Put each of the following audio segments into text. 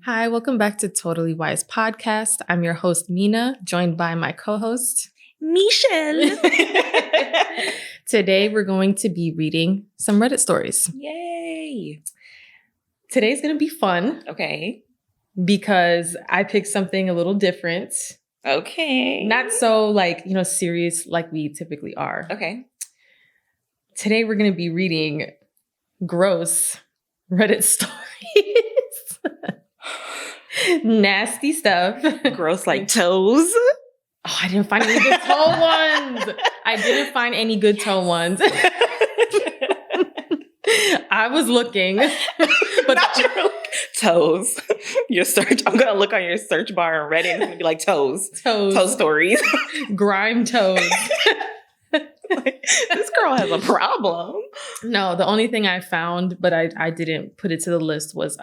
Hi, welcome back to Totally Wise Podcast. I'm your host, Mina, joined by my co-host, Michelle. Today, we're going to be reading some Reddit stories. Yay. Today's going to be fun. Okay. Because I picked something a little different. Okay. Not so serious like we typically are. Okay. Today, we're going to be reading gross Reddit stories. Nasty stuff. Gross like toes. Oh, I didn't find any good toe ones. I was looking. But not your toes. Your search. I'm going to look on your search bar and Reddit and it's going to be like toes. Toe stories. Grime toes. This girl has a problem. No, the only thing I found, but I didn't put it to the list, was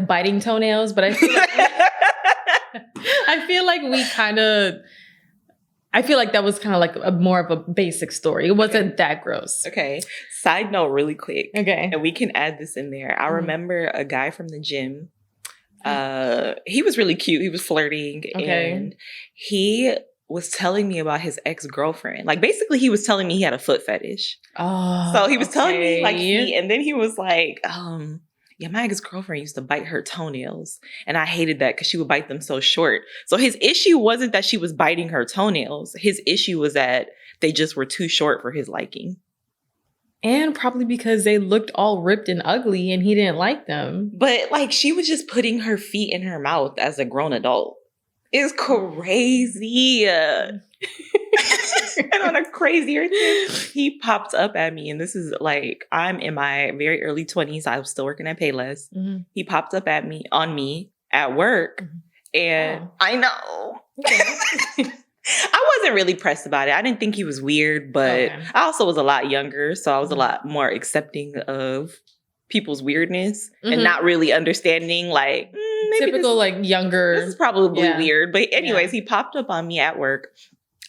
biting toenails. But I feel like that was kind of like more of a basic story. It wasn't that gross. Okay. Side note really quick. Okay. And we can add this in there. I remember a guy from the gym. He was really cute. He was flirting. Okay. And he was telling me about his ex-girlfriend. Like, basically, he was telling me he had a foot fetish. Oh, so he was telling me, like, and then he was like, yeah, my ex-girlfriend used to bite her toenails. And I hated that because she would bite them so short. So his issue wasn't that she was biting her toenails. His issue was that they just were too short for his liking. And probably because they looked all ripped and ugly and he didn't like them. But, like, she was just putting her feet in her mouth as a grown adult. It's crazy. And on a crazier thing, he popped up at me, and this is like, I'm in my very early 20s. I was still working at Payless. Mm-hmm. He popped up on me at work, and I know. Okay. I wasn't really pressed about it. I didn't think he was weird, but I also was a lot younger, so I was a lot more accepting of people's weirdness and not really understanding, like, maybe typical, younger. This is probably weird. But anyways, he popped up on me at work.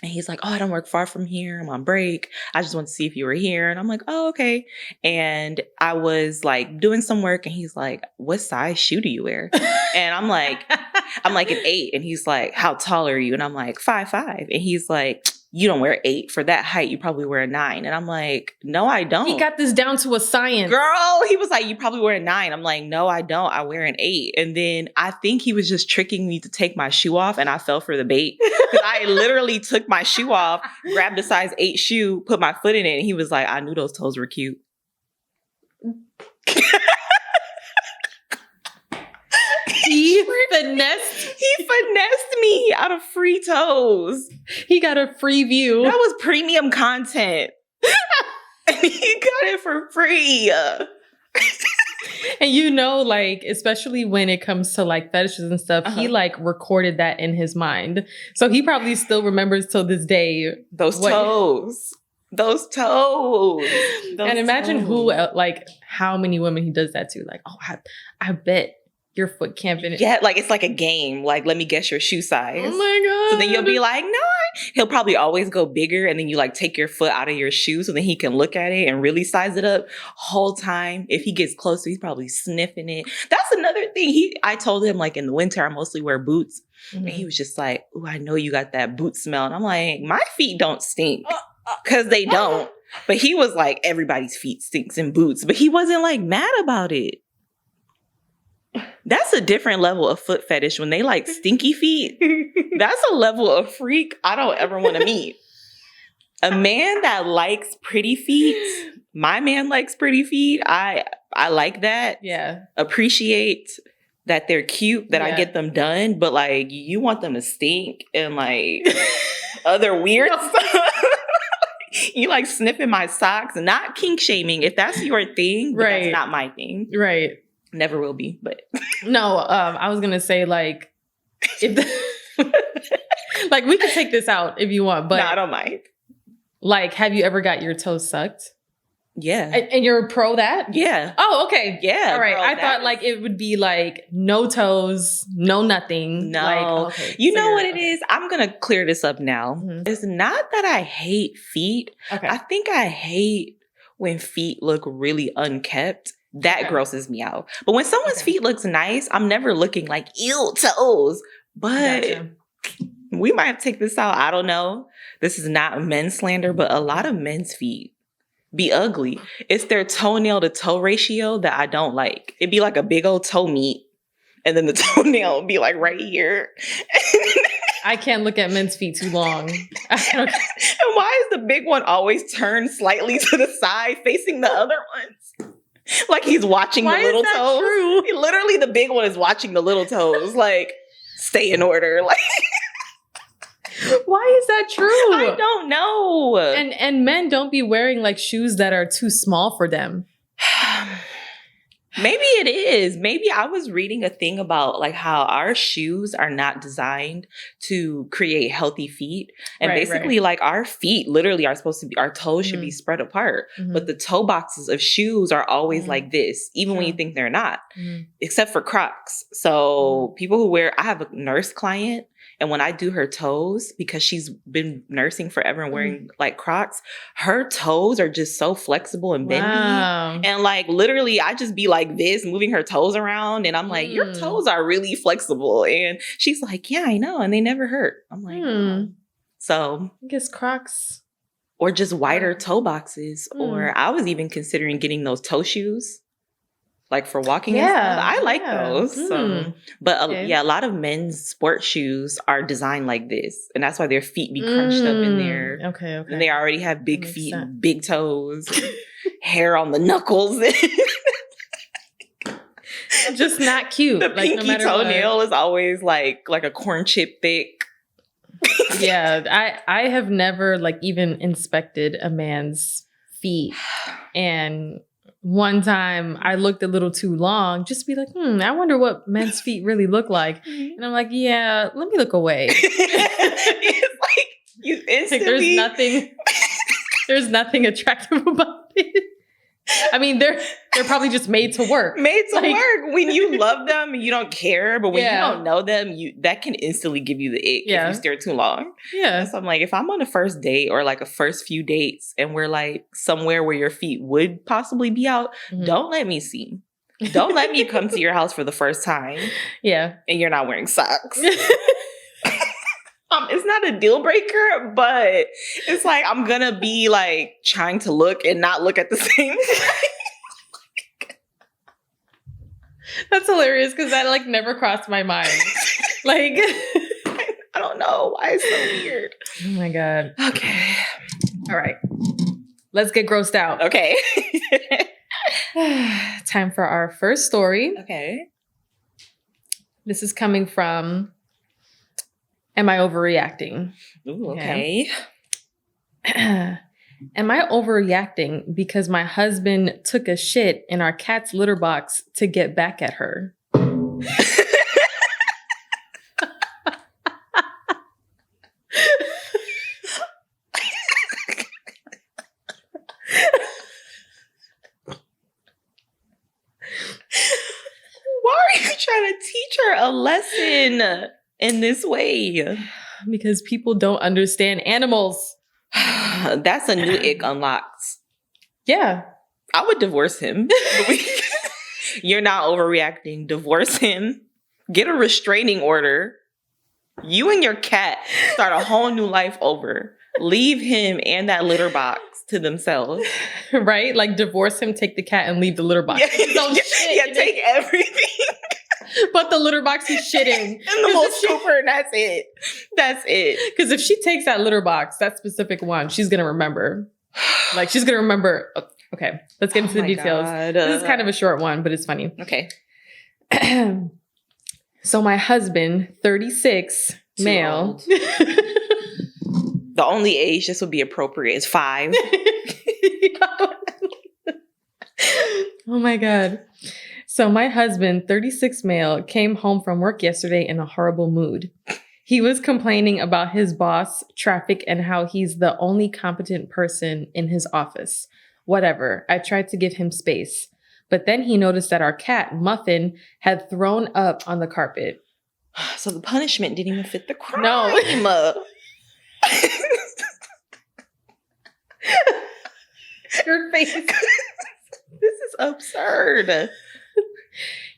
And he's like, oh, I don't work far from here. I'm on break. I just want to see if you were here. And I'm like, oh, okay. And I was like doing some work. And he's like, what size shoe do you wear? And I'm like an 8. And he's like, how tall are you? And I'm like, 5'5". And he's like, you don't wear 8. For that height, you probably wear a 9. And I'm like, no, I don't. He got this down to a science. Girl, he was like, you probably wear a 9. I'm like, no, I don't. I wear an 8. And then I think he was just tricking me to take my shoe off. And I fell for the bait. Because I literally took my shoe off, grabbed a size 8 shoe, put my foot in it. And he was like, I knew those toes were cute. He finessed me out of free toes. He got a free view. That was premium content. He got it for free. And especially when it comes to fetishes and stuff, he recorded that in his mind. So he probably still remembers till this day. Those toes. And imagine how many women he does that to. Like, oh, I bet your foot can't fit in. Yeah, it's like a game. Like, let me guess your shoe size. Oh my God. So then you'll be like, no. He'll probably always go bigger. And then you take your foot out of your shoe so then he can look at it and really size it up. Whole time, if he gets closer, he's probably sniffing it. That's another thing. I told him, in the winter, I mostly wear boots. Mm-hmm. And he was just like, oh, I know you got that boot smell. And I'm like, my feet don't stink. Because they don't. But he was like, everybody's feet stinks in boots. But he wasn't mad about it. That's a different level of foot fetish when they like stinky feet. That's a level of freak I don't ever want to meet. A man that likes pretty feet, my man likes pretty feet. I like that. Yeah. Appreciate that they're cute, that I get them done. But you want them to stink and other weird stuff. You sniffing my socks, not kink shaming if that's your thing, but that's not my thing. Right. Never will be, but no. I was gonna say if we could take this out if you want, but no, I don't mind. Have you ever got your toes sucked? Yeah. And you're a pro that? Yeah. Oh, okay. Yeah. All right. I thought it would be no toes, no nothing. No. Okay, you know what it is? I'm going to clear this up now. Mm-hmm. It's not that I hate feet. Okay. I think I hate when feet look really unkept That grosses me out. But when someone's feet looks nice, I'm never looking like, ew, toes. But we might take this out. I don't know. This is not men's slander, but a lot of men's feet be ugly. It's their toenail to toe ratio that I don't like. It'd be like a big old toe meat, and then the toenail would be like right here. I can't look at men's feet too long. And why is the big one always turned slightly to the side, facing the other ones? Like he's watching the little toes. True? Literally, the big one is watching the little toes. Like, stay in order. Like, why is that true? I don't know. And men don't be wearing like shoes that are too small for them. Maybe it is. Maybe I was reading a thing about like how our shoes are not designed to create healthy feet. And basically like our feet literally are supposed to be, our toes should be spread apart. But the toe boxes of shoes are always like this, even when you think they're not, except for Crocs. So people who wear, I have a nurse client, and when I do her toes, because she's been nursing forever and wearing like Crocs, her toes are just so flexible and bendy. Wow. And like literally I just be like this, moving her toes around. And I'm like, your toes are really flexible. And she's like, yeah, I know. And they never hurt. I'm like, oh. So I guess Crocs. Or just wider toe boxes. Or I was even considering getting those toe shoes. Like for walking and stuff. I like those. But a lot of men's sports shoes are designed like this. And that's why their feet be crunched up in there. Okay. And they already have big feet, and big toes, hair on the knuckles. Just not cute. The pinky toenail is always like a corn chip thick. Yeah. I have never like even inspected a man's feet. And one time I looked a little too long, just to be like, I wonder what men's feet really look like. And I'm like, yeah, let me look away. It's like you instantly... Like, there's nothing attractive about it. I mean, they're probably just made to work. Made to work. When you love them, you don't care. But when you don't know them, that can instantly give you the ick if you stare too long. Yeah. So I'm like, if I'm on a first date or like a first few dates and we're like somewhere where your feet would possibly be out, don't let me see. Don't let me come to your house for the first time. Yeah. And you're not wearing socks. It's not a deal breaker, but it's like I'm gonna be like trying to look and not look at the same time. That's hilarious because that like never crossed my mind. Like, I don't know why it's so weird. Oh my God. Okay. All right. Let's get grossed out. Okay. Time for our first story. Okay. This is coming from Am I Overreacting? Ooh, okay. Am I overreacting because my husband took a shit in our cat's litter box to get back at her? Why are you trying to teach her a lesson in this way? Because people don't understand animals. That's a new ick unlocked. Yeah. I would divorce him. You're not overreacting. Divorce him. Get a restraining order. You and your cat start a whole new life over. Leave him and that litter box to themselves. Right? Like divorce him, take the cat, and leave the litter box. Take everything. But the litter box he's shitting. And the whole scooper, and that's it. That's it. Because if she takes that litter box, that specific one, she's going to remember. Like, she's going to remember. Okay, let's get into the details. God. This is kind of a short one, but it's funny. Okay. So my husband, 36, Too male. Old. The only age this would be appropriate is 5. Oh my God. So my husband, 36 male, came home from work yesterday in a horrible mood. He was complaining about his boss, traffic, and how he's the only competent person in his office. Whatever. I tried to give him space. But then he noticed that our cat, Muffin, had thrown up on the carpet. So the punishment didn't even fit the crime. No. Your face. This is absurd.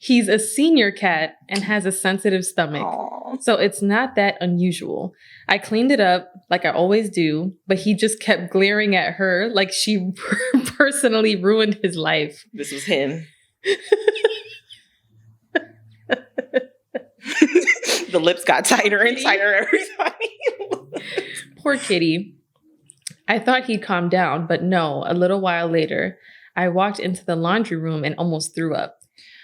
He's a senior cat and has a sensitive stomach. Aww. So it's not that unusual. I cleaned it up like I always do, but he just kept glaring at her like she personally ruined his life. This was him. The lips got tighter and tighter every time. Poor kitty. I thought he'd calm down, but no, a little while later, I walked into the laundry room and almost threw up.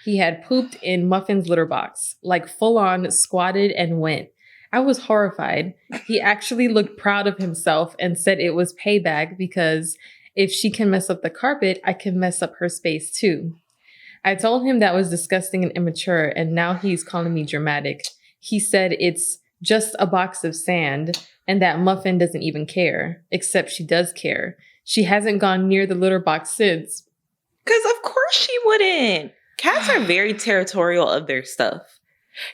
He had pooped in Muffin's litter box, like full on squatted and went. I was horrified. He actually looked proud of himself and said it was payback because if she can mess up the carpet, I can mess up her space too. I told him that was disgusting and immature, and now he's calling me dramatic. He said it's just a box of sand and that Muffin doesn't even care, except she does care. She hasn't gone near the litter box since. Because of course she wouldn't. Cats are very territorial of their stuff.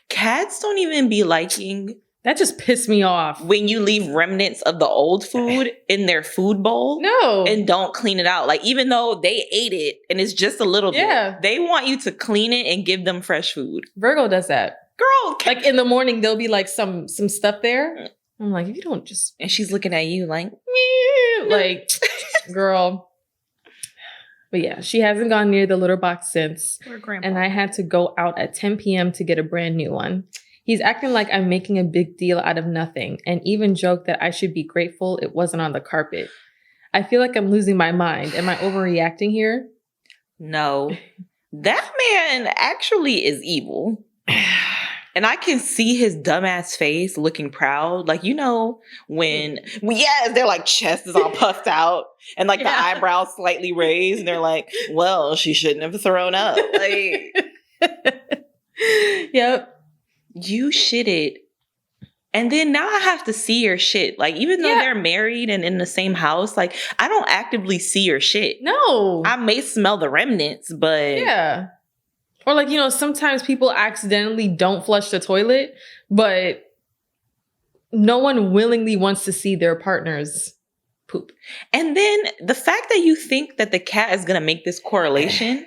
Cats don't even be liking... That just pissed me off. When you leave remnants of the old food in their food bowl. No. And don't clean it out. Like, even though they ate it and it's just a little bit, they want you to clean it and give them fresh food. Virgo does that. Girl. Like, in the morning, there'll be, like, some stuff there. I'm like, if you don't just... And she's looking at you like... like, girl. But yeah, she hasn't gone near the litter box since. Poor grandpa. And I had to go out at 10 p.m. to get a brand new one. He's acting like I'm making a big deal out of nothing and even joked that I should be grateful it wasn't on the carpet. I feel like I'm losing my mind. Am I overreacting here? No. That man actually is evil. And I can see his dumbass face looking proud. Like, you know, when they're like chest is all puffed out and like the eyebrows slightly raised. And they're like, well, she shouldn't have thrown up. Like, yep. You shitted. And then now I have to see your shit. Like, even though they're married and in the same house, like, I don't actively see your shit. No. I may smell the remnants, but... Yeah. Or like, you know, sometimes people accidentally don't flush the toilet, but no one willingly wants to see their partner's poop. And then the fact that you think that the cat is going to make this correlation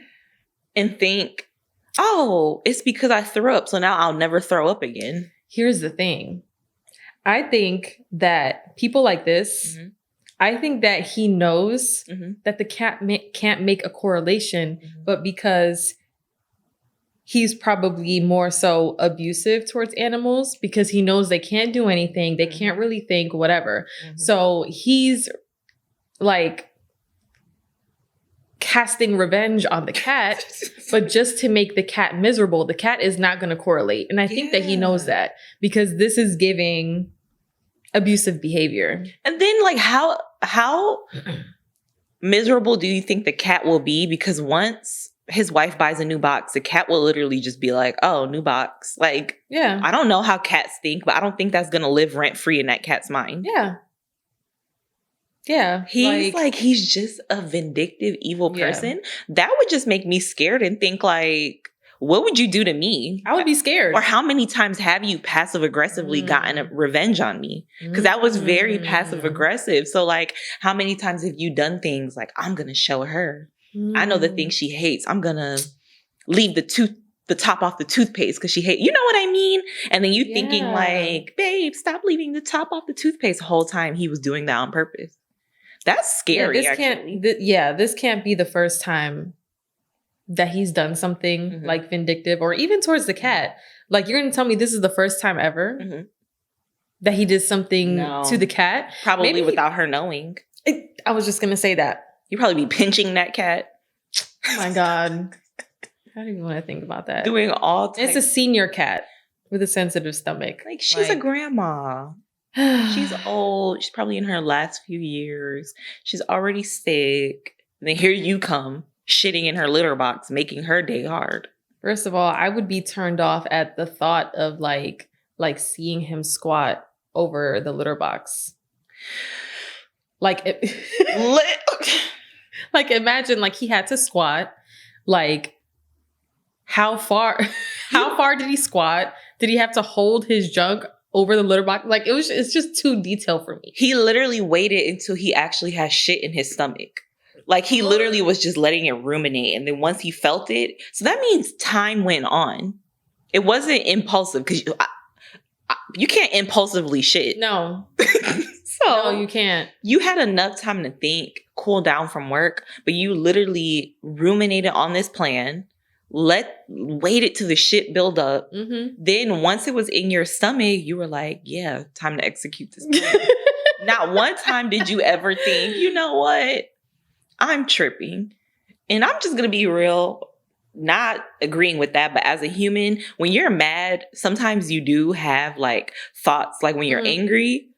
and think, oh, it's because I threw up, so now I'll never throw up again. Here's the thing. I think that people like this, I think that he knows that the cat can't make a correlation, but because he's probably more so abusive towards animals because he knows they can't do anything, they can't really think, whatever. So he's like casting revenge on the cat, but just to make the cat miserable. The cat is not going to correlate. And I think that he knows that because this is giving abusive behavior. And then like how miserable do you think the cat will be? Because once his wife buys a new box, the cat will literally just be like, oh, new box. Like, I don't know how cats think, but I don't think that's going to live rent free in that cat's mind. Yeah, he's just a vindictive, evil person. That would just make me scared and think like, what would you do to me? I would be scared. Or how many times have you passive aggressively gotten a revenge on me? Because that was very passive aggressive. So like, how many times have you done things like, I'm going to show her. I know the thing she hates. I'm going to leave the top off the toothpaste because she hates, you know what I mean? And then you thinking like, babe, stop leaving the top off the toothpaste the whole time he was doing that on purpose. That's scary, this can't be the first time that he's done something like vindictive or even towards the cat. Like, you're going to tell me this is the first time ever that he did something to the cat? Probably maybe without her knowing. I was just going to say that. You'd probably be pinching that cat. Oh my God. I don't even want to think about that. Doing all types. It's a senior cat with a sensitive stomach. Like, she's a grandma. She's old. She's probably in her last few years. She's already sick. And then here you come, shitting in her litter box, making her day hard. First of all, I would be turned off at the thought of like seeing him squat over the litter box. Like, like imagine like he had to squat. Like, how far did he squat? Did he have to hold his junk over the litter box? Like, it's just too detailed for me. He literally waited until he actually has shit in his stomach. Like he literally was just letting it ruminate. And then once he felt it, so that means time went on. It wasn't impulsive because you can't impulsively shit. No. So no, you can't. You had enough time to think, cool down from work, but you literally ruminated on this plan, waited till the shit build up. Mm-hmm. Then once it was in your stomach, you were like, yeah, time to execute this plan. Not one time did you ever think, you know what? I'm tripping. And I'm just going to be real, not agreeing with that, but as a human, when you're mad, sometimes you do have like thoughts like when you're angry,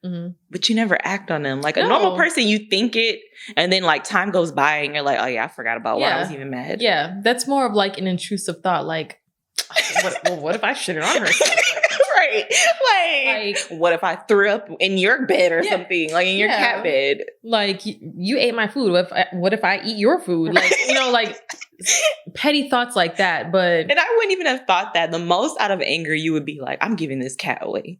but you never act on them. Like a normal person, you think it, and then like time goes by and you're like, oh yeah, I forgot about why I was even mad. Yeah, that's more of like an intrusive thought. Like, what if I shitted on her? Right. Like, what if I threw up in your bed or something, like in your cat bed? Like, you ate my food. What if I eat your food? Like, like petty thoughts like that. But and I wouldn't even have thought that. The most out of anger, you would be like, I'm giving this cat away.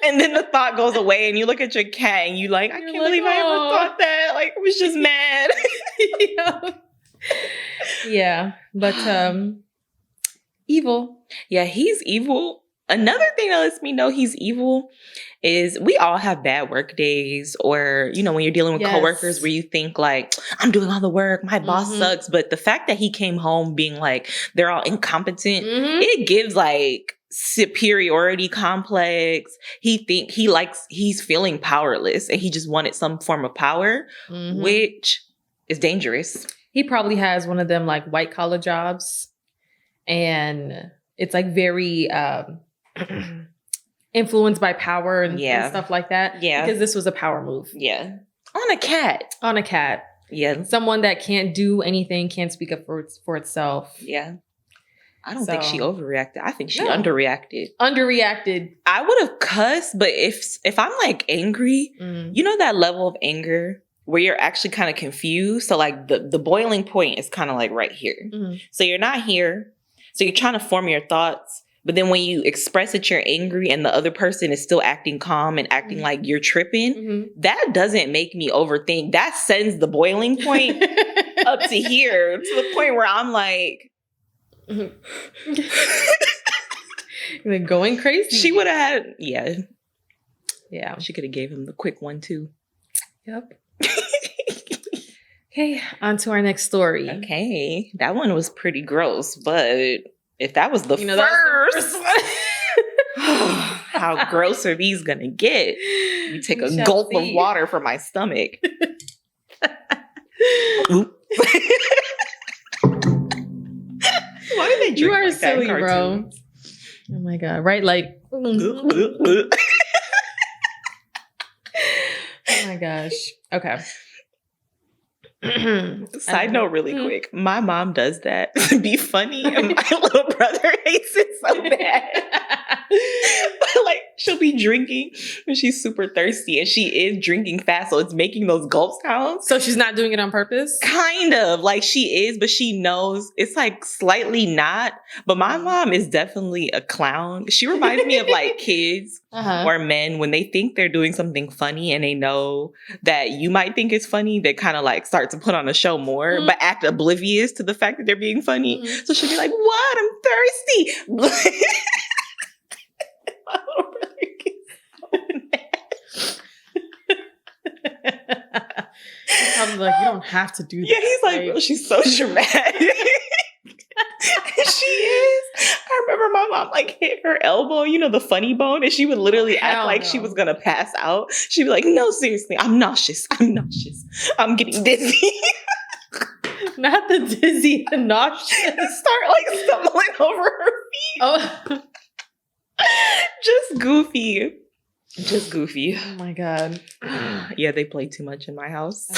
And then the thought goes away and you look at your cat and you like, I can't believe I ever thought that. Like, I was just mad. Yeah. But evil. Yeah, he's evil. Another thing that lets me know he's evil is we all have bad work days, or, when you're dealing with coworkers where you think like, I'm doing all the work, my boss sucks. But the fact that he came home being like, they're all incompetent, it gives like superiority complex. He's feeling powerless and he just wanted some form of power, which is dangerous. He probably has one of them like white collar jobs, and it's like very influenced by power and stuff like that. Yeah. Because this was a power move. Yeah. On a cat. Yeah. Someone that can't do anything, can't speak up for itself. Yeah. I don't think she overreacted. I think she underreacted. I would have cussed, but if I'm like angry, that level of anger where you're actually kind of confused. So like the boiling point is kind of like right here. So you're not here. So you're trying to form your thoughts. But then when you express that you're angry and the other person is still acting calm and acting like you're tripping, that doesn't make me overthink. That sends the boiling point up to here, to the point where I'm like... You're going crazy. She would have had... Yeah. She could have gave him the quick one too. Yep. Okay, on to our next story. Okay. That one was pretty gross, but... If that was the first how gross are these gonna get? You take a gulp of water from my stomach. Oop. Why do they drink you are like silly, that in bro. Oh my god! Right, like. Oh my gosh. Okay. Side note really quick. My mom does that to be funny and my little brother hates it so bad. But like she'll be drinking when she's super thirsty and she is drinking fast, so it's making those gulp sounds. So she's not doing it on purpose? Kind of. Like she is, but she knows it's like slightly not. But my mom is definitely a clown. She reminds me of like kids or men when they think they're doing something funny and they know that you might think it's funny, they kind of like start to put on a show more, but act oblivious to the fact that they're being funny. So she'll be like, what? I'm thirsty. My little brother gets so mad. He's probably like, you don't have to do that. Yeah, he's like, bro, she's so dramatic. She is. I remember my mom like hit her elbow, the funny bone, and she would literally act like she was gonna pass out. She'd be like, no, seriously, I'm nauseous. I'm getting dizzy. Not the dizzy, the nauseous. Start like stumbling over her feet. Oh. Just goofy. Oh my god. Yeah, they play too much in my house.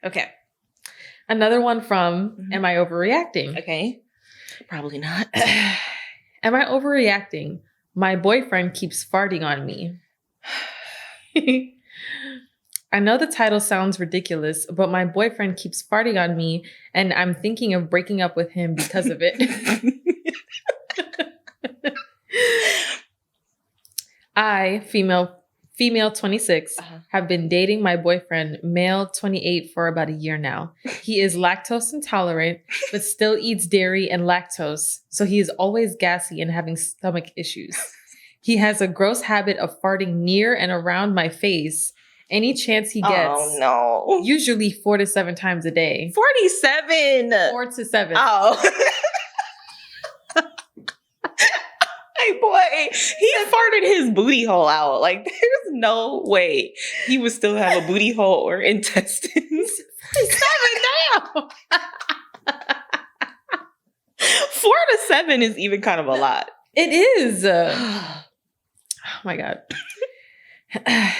Okay. Another one from Am I Overreacting? Okay. Probably not. Am I overreacting? My boyfriend keeps farting on me. I know the title sounds ridiculous, but my boyfriend keeps farting on me and I'm thinking of breaking up with him because of it. I, female Female 26, Uh-huh. have been dating my boyfriend, male 28, for about a year now. He is lactose intolerant, but still eats dairy and lactose, so he is always gassy and having stomach issues. He has a gross habit of farting near and around my face any chance he gets. Oh, no. Usually 4 to 7 times a day. 47. 4 to 7. Oh. Hey, boy, he farted his booty hole out. Like, there's no way he would still have a booty hole or intestines. 7 now. 4 to 7 is even kind of a lot. It is. Oh my God.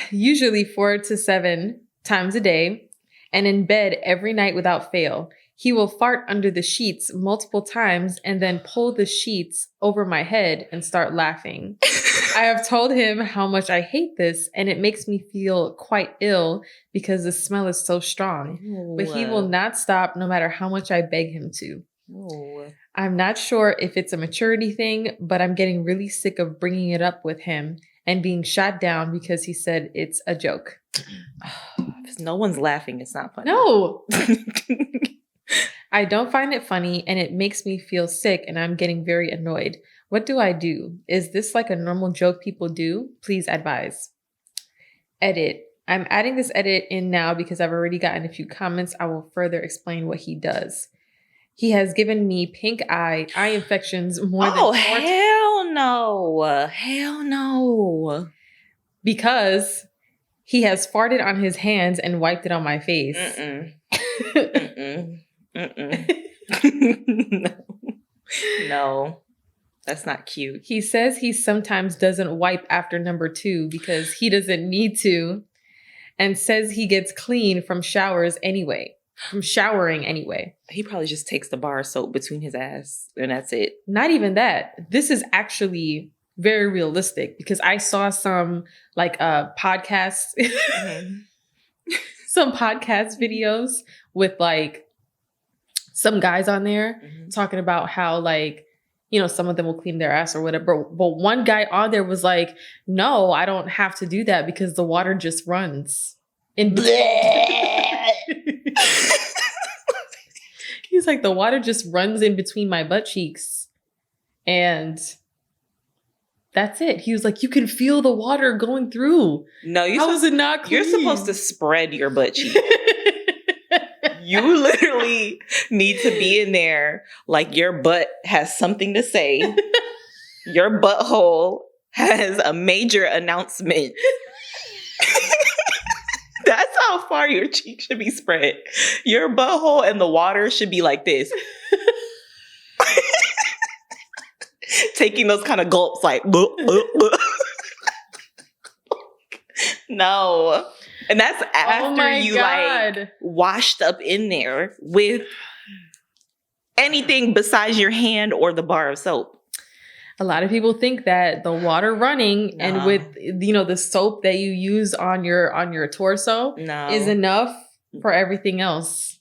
Usually 4 to 7 times a day and in bed every night without fail. He will fart under the sheets multiple times and then pull the sheets over my head and start laughing. I have told him how much I hate this and it makes me feel quite ill because the smell is so strong. But he will not stop no matter how much I beg him to. Oh. I'm not sure if it's a maturity thing, but I'm getting really sick of bringing it up with him and being shot down because he said it's a joke. If no one's laughing, it's not funny. No. I don't find it funny and it makes me feel sick and I'm getting very annoyed. What do I do? Is this like a normal joke people do? Please advise. Edit. I'm adding this edit in now because I've already gotten a few comments. I will further explain what he does. He has given me pink eye infections more than 4 times. Hell no. Hell no. Because he has farted on his hands and wiped it on my face. Mm-mm. Mm-mm. Mm-mm. No. That's not cute. He says he sometimes doesn't wipe after number 2 because he doesn't need to, and says he gets clean from showering anyway. He probably just takes the bar of soap between his ass and that's it. Not even that. This is actually very realistic because I saw some like podcasts, some podcast videos with like some guys on there talking about how like, you know, some of them will clean their ass or whatever. But one guy on there was like, no, I don't have to do that because the water just runs. He's like, the water just runs in between my butt cheeks. And that's it. He was like, you can feel the water going through. No, how is it not clean? You're supposed to spread your butt cheek. You literally need to be in there like your butt has something to say. Your butthole has a major announcement. That's how far your cheek should be spread. Your butthole and the water should be like this. Taking those kind of gulps like, no. And that's after you like washed up in there with anything besides your hand or the bar of soap. A lot of people think that the water running and with, you know, the soap that you use on your torso is enough for everything else.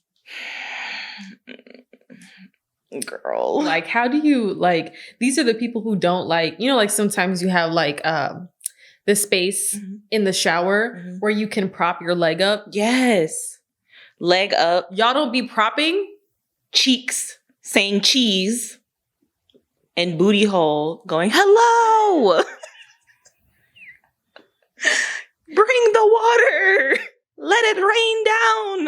Girl. Like, how do you, like, these are the people who don't like, you know, like sometimes you have like the space in the shower where you can prop your leg up. Yes. Leg up. Y'all don't be propping? Cheeks saying cheese. And booty hole going, hello. Bring the water. Let it rain down.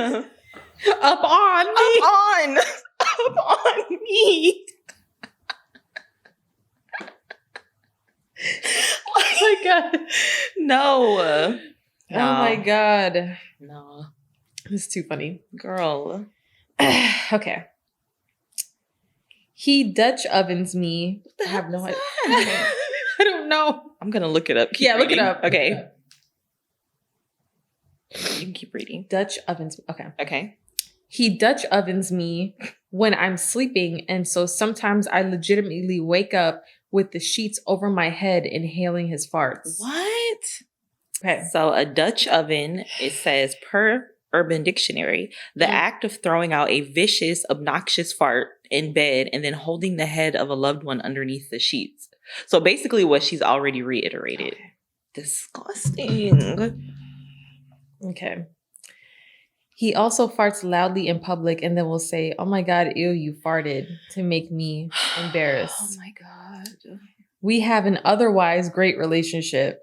Up on me. Up on me. Oh my God. No. Oh my God. No. This is too funny. Girl. Okay. He Dutch ovens me. I have no idea. I don't know. I'm going to look it up. Keep reading. Look it up. Okay. You can keep reading. Dutch ovens. Okay. Okay. He Dutch ovens me when I'm sleeping. And so sometimes I legitimately wake up with the sheets over my head inhaling his farts. What? Okay. So a Dutch oven, it says per Urban Dictionary, the act of throwing out a vicious, obnoxious fart in bed and then holding the head of a loved one underneath the sheets. So basically what she's already reiterated. Okay. Disgusting. Okay. He also farts loudly in public and then will say, "Oh my God, ew, you farted," to make me embarrassed. Oh my God. We have an otherwise great relationship.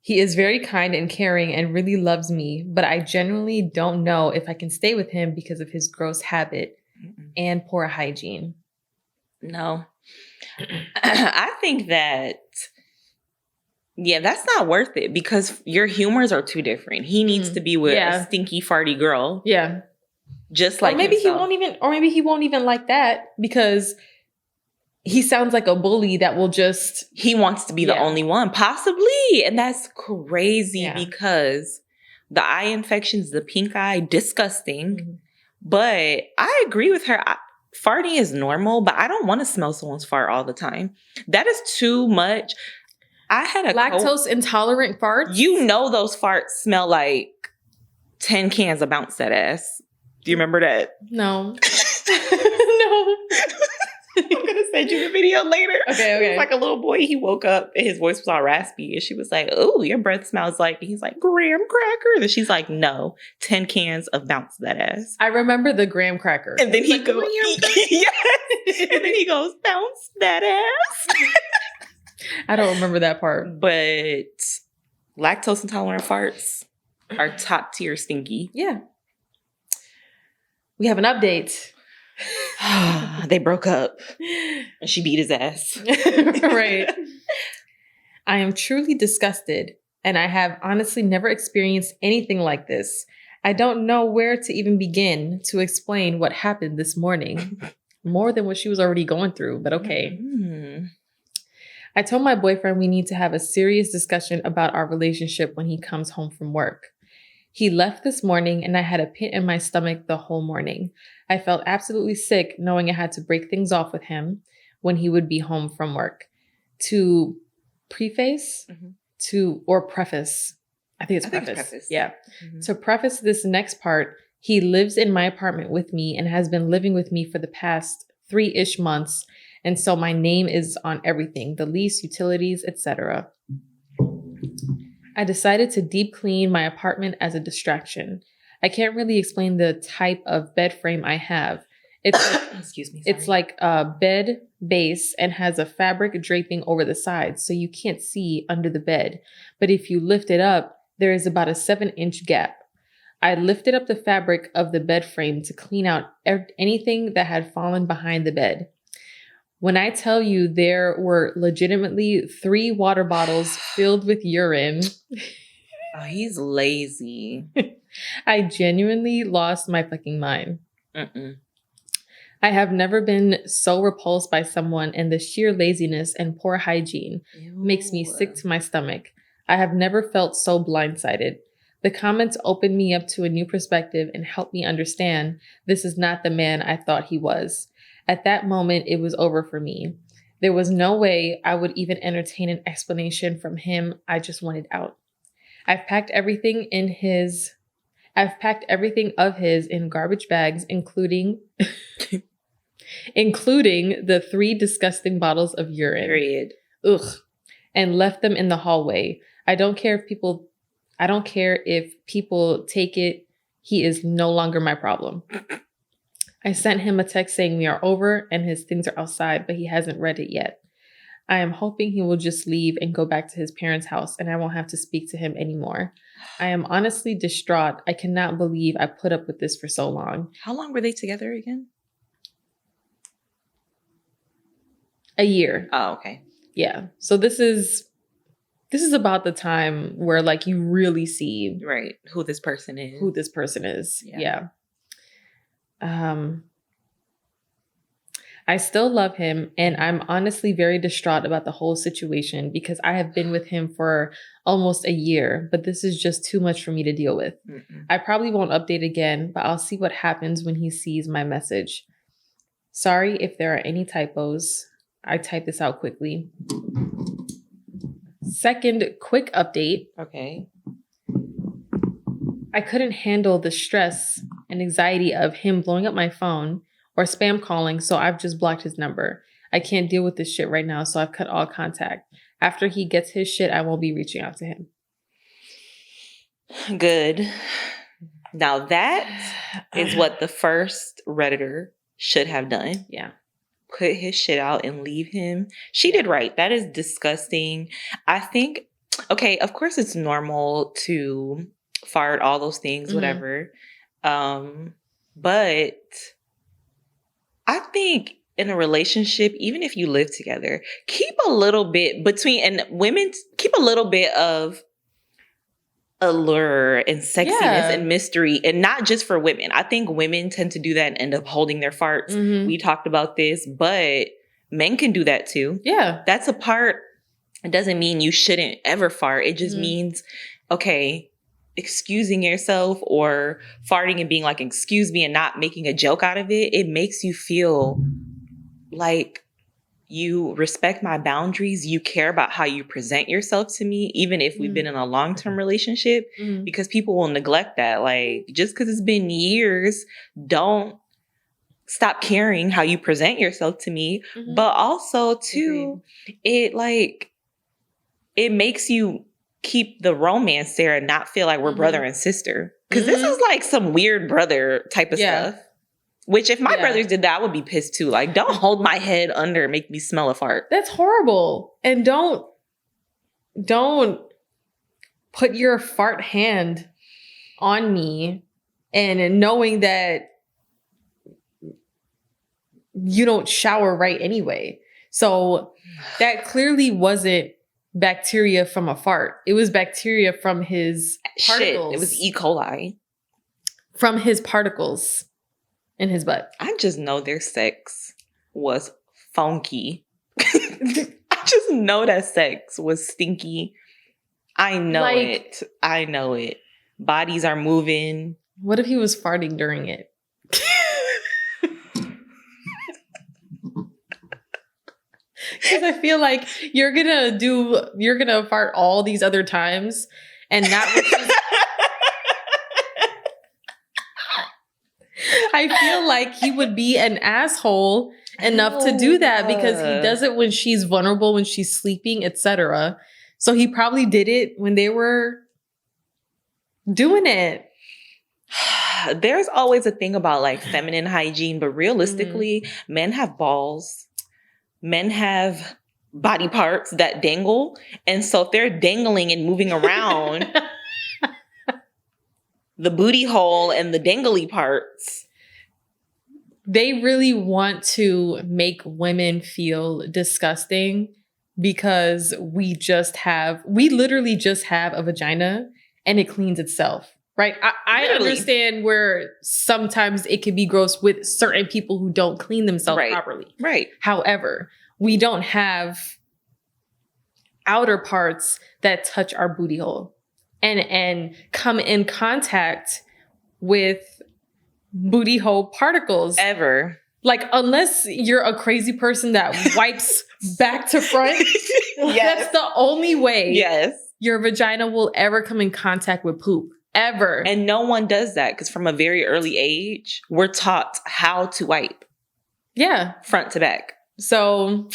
He is very kind and caring and really loves me, but I genuinely don't know if I can stay with him because of his gross habit and poor hygiene. No. I think that, yeah, that's not worth it because your humors are too different. He needs to be with a stinky, farty girl. Yeah. Just like maybe himself. he won't even like that because he sounds like a bully that will just... He wants to be the only one, possibly. And that's crazy because the eye infections, the pink eye, disgusting. Mm-hmm. But I agree with her. Farting is normal, but I don't want to smell someone's fart all the time. That is too much. I had a lactose intolerant farts. You know those farts smell like 10 cans of Bounce That Ass. Do you remember that? No. No. I'm going to send you the video later. Okay. It was like a little boy. He woke up and his voice was all raspy. And she was like, "Oh, your breath smells like..." And he's like, "Graham cracker." And she's like, "No, 10 cans of Bounce That Ass." I remember the graham cracker. And then he goes, yes. And then he goes, "Bounce that ass." I don't remember that part. But lactose intolerant farts are top tier stinky. Yeah. We have an update. They broke up and she beat his ass. Right. I am truly disgusted and I have honestly never experienced anything like this. I don't know where to even begin to explain what happened this morning. More than what she was already going through, but okay. Mm-hmm. I told my boyfriend we need to have a serious discussion about our relationship when he comes home from work. He left this morning and I had a pit in my stomach the whole morning. I felt absolutely sick knowing I had to break things off with him when he would be home from work. To preface, preface. I think it's preface. Yeah. Mm-hmm. To preface this next part, he lives in my apartment with me and has been living with me for the past 3-ish months. And so my name is on everything, the lease, utilities, etc. I decided to deep clean my apartment as a distraction. I can't really explain the type of bed frame I have. It's like, excuse me. Sorry. It's like a bed base and has a fabric draping over the sides, so you can't see under the bed. But if you lift it up, there is about a 7-inch gap. I lifted up the fabric of the bed frame to clean out anything that had fallen behind the bed. When I tell you there were legitimately 3 water bottles filled with urine. Oh, he's lazy. I genuinely lost my fucking mind. I have never been so repulsed by someone, and the sheer laziness and poor hygiene makes me sick to my stomach. I have never felt so blindsided. The comments opened me up to a new perspective and helped me understand this is not the man I thought he was. At that moment, it was over for me. There was no way I would even entertain an explanation from him. I just wanted out. I've packed everything of his in garbage bags, including the 3 disgusting bottles of urine. Period. Ugh. And left them in the hallway. I don't care if people take it. He is no longer my problem. I sent him a text saying we are over and his things are outside, but he hasn't read it yet. I am hoping he will just leave and go back to his parents' house and I won't have to speak to him anymore. I am honestly distraught. I cannot believe I put up with this for so long. How long were they together again? A year. Oh, okay. Yeah. So this is about the time where like you really see who this person is. Yeah. I still love him and I'm honestly very distraught about the whole situation because I have been with him for almost a year, but this is just too much for me to deal with. I probably won't update again, but I'll see what happens when he sees my message. Sorry if there are any typos. I typed this out quickly. Second quick update. Okay. I couldn't handle the stress and anxiety of him blowing up my phone or spam calling, so I've just blocked his number. I can't deal with this shit right now, so I've cut all contact. After he gets his shit, I won't be reaching out to him. Good. Now that is what the first Redditor should have done. Yeah. Put his shit out and leave him. She did right. That is disgusting. I think, okay, of course it's normal to fart, all those things, whatever. But I think in a relationship, even if you live together, keep a little bit between, and women, keep a little bit of allure and sexiness and mystery, and not just for women. I think women tend to do that and end up holding their farts. We talked about this, but men can do that too. Yeah. That's a part. It doesn't mean you shouldn't ever fart. It just means, okay, excusing yourself or farting and being like, excuse me, and not making a joke out of it. It makes you feel like you respect my boundaries. You care about how you present yourself to me, even if we've been in a long-term relationship, because people will neglect that. Like, just because it's been years, don't stop caring how you present yourself to me. But also, too, it makes you keep the romance there and not feel like we're brother and sister. Because this is like some weird brother type of stuff. Which if my brothers did that, I would be pissed too. Like, don't hold my head under and make me smell a fart. That's horrible. And don't put your fart hand on me and knowing that you don't shower right anyway. So that clearly wasn't bacteria from a fart. It was bacteria from his particles. Shit, it was E. coli. From his particles in his butt. I just know their sex was funky. I just know that sex was stinky. I know it. I know it. Bodies are moving. What if he was farting during it? Because I feel like you're gonna fart all these other times and not. I feel like he would be an asshole enough to do that because he does it when she's vulnerable, when she's sleeping, etc. So he probably did it when they were doing it. There's always a thing about like feminine hygiene, but realistically, men have balls. Men have body parts that dangle. And so if they're dangling and moving around the booty hole and the dangly parts, they really want to make women feel disgusting because we literally just have a vagina and it cleans itself, right? I understand where sometimes it can be gross with certain people who don't clean themselves properly. Right. However, we don't have outer parts that touch our booty hole and come in contact with booty hole particles ever. Like, unless you're a crazy person that wipes back to front, that's the only way your vagina will ever come in contact with poop, ever. And no one does that because from a very early age, we're taught how to wipe. Yeah. Front to back. So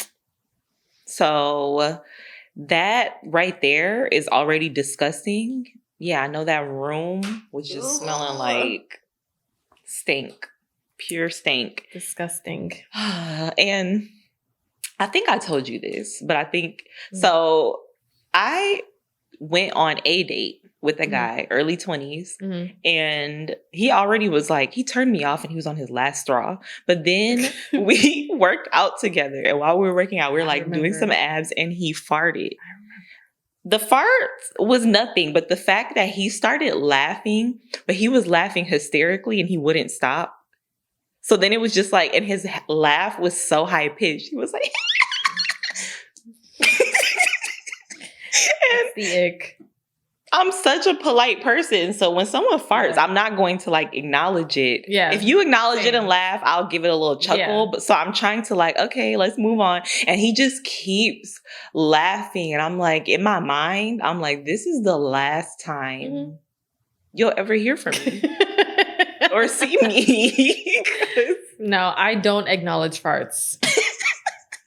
that right there is already disgusting. Yeah, I know that room was just smelling like stink. Pure stink. Disgusting. And I think I told you this, but I think so I went on a date with a guy, early 20s, and he already was like, he turned me off and he was on his last straw. But then we worked out together, and while we were working out, we were like doing some abs, and he farted. The fart was nothing, but the fact that he started laughing, but he was laughing hysterically and he wouldn't stop. So then it was just like, and his laugh was so high pitched. He was like, That's the ick. I'm such a polite person. So when someone farts, I'm not going to like acknowledge it. Yeah. If you acknowledge it and laugh, I'll give it a little chuckle. Yeah. But so I'm trying to like, okay, let's move on. And he just keeps laughing. And I'm like, in my mind, I'm like, this is the last time you'll ever hear from me or see me. No, I don't acknowledge farts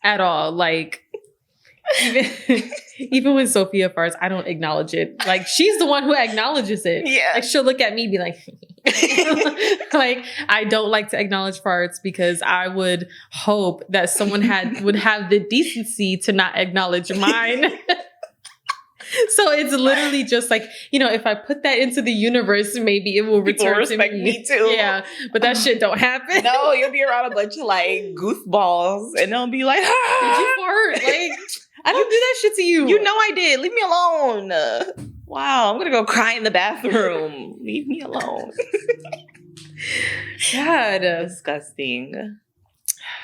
at all. Like, Even when Sophia farts, I don't acknowledge it. Like, she's the one who acknowledges it. Yeah. Like, she'll look at me and be like, like, I don't like to acknowledge farts because I would hope that someone would have the decency to not acknowledge mine. So it's literally just like, if I put that into the universe, maybe it will People return respect to me too. Yeah, but that shit don't happen. No, you'll be around a bunch of like goofballs and they'll be like, Did you fart? Like, I don't do that shit to you. You know I did. Leave me alone. Wow, I'm gonna go cry in the bathroom. Leave me alone. God. Disgusting.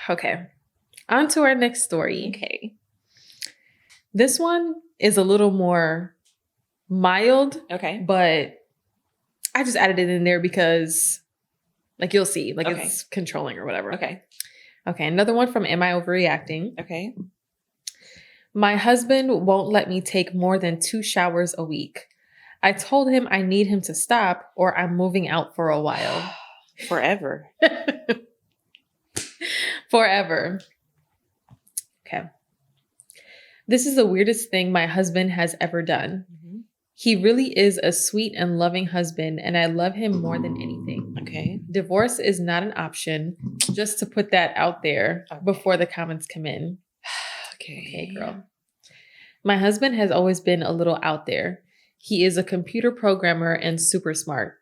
Okay. On to our next story. Okay. This one is a little more mild. Okay. But I just added it in there because, like, you'll see. Like, Okay. It's controlling or whatever. Okay. Okay. Another one from Am I Overreacting? Okay. My husband won't let me take more than 2 showers a week. I told him I need him to stop or I'm moving out for a while. Forever. Forever. Okay. This is the weirdest thing my husband has ever done. Mm-hmm. He really is a sweet and loving husband, and I love him more than anything. Okay. Divorce is not an option, just to put that out there before the comments come in. Okay, girl. My husband has always been a little out there. He is a computer programmer and super smart,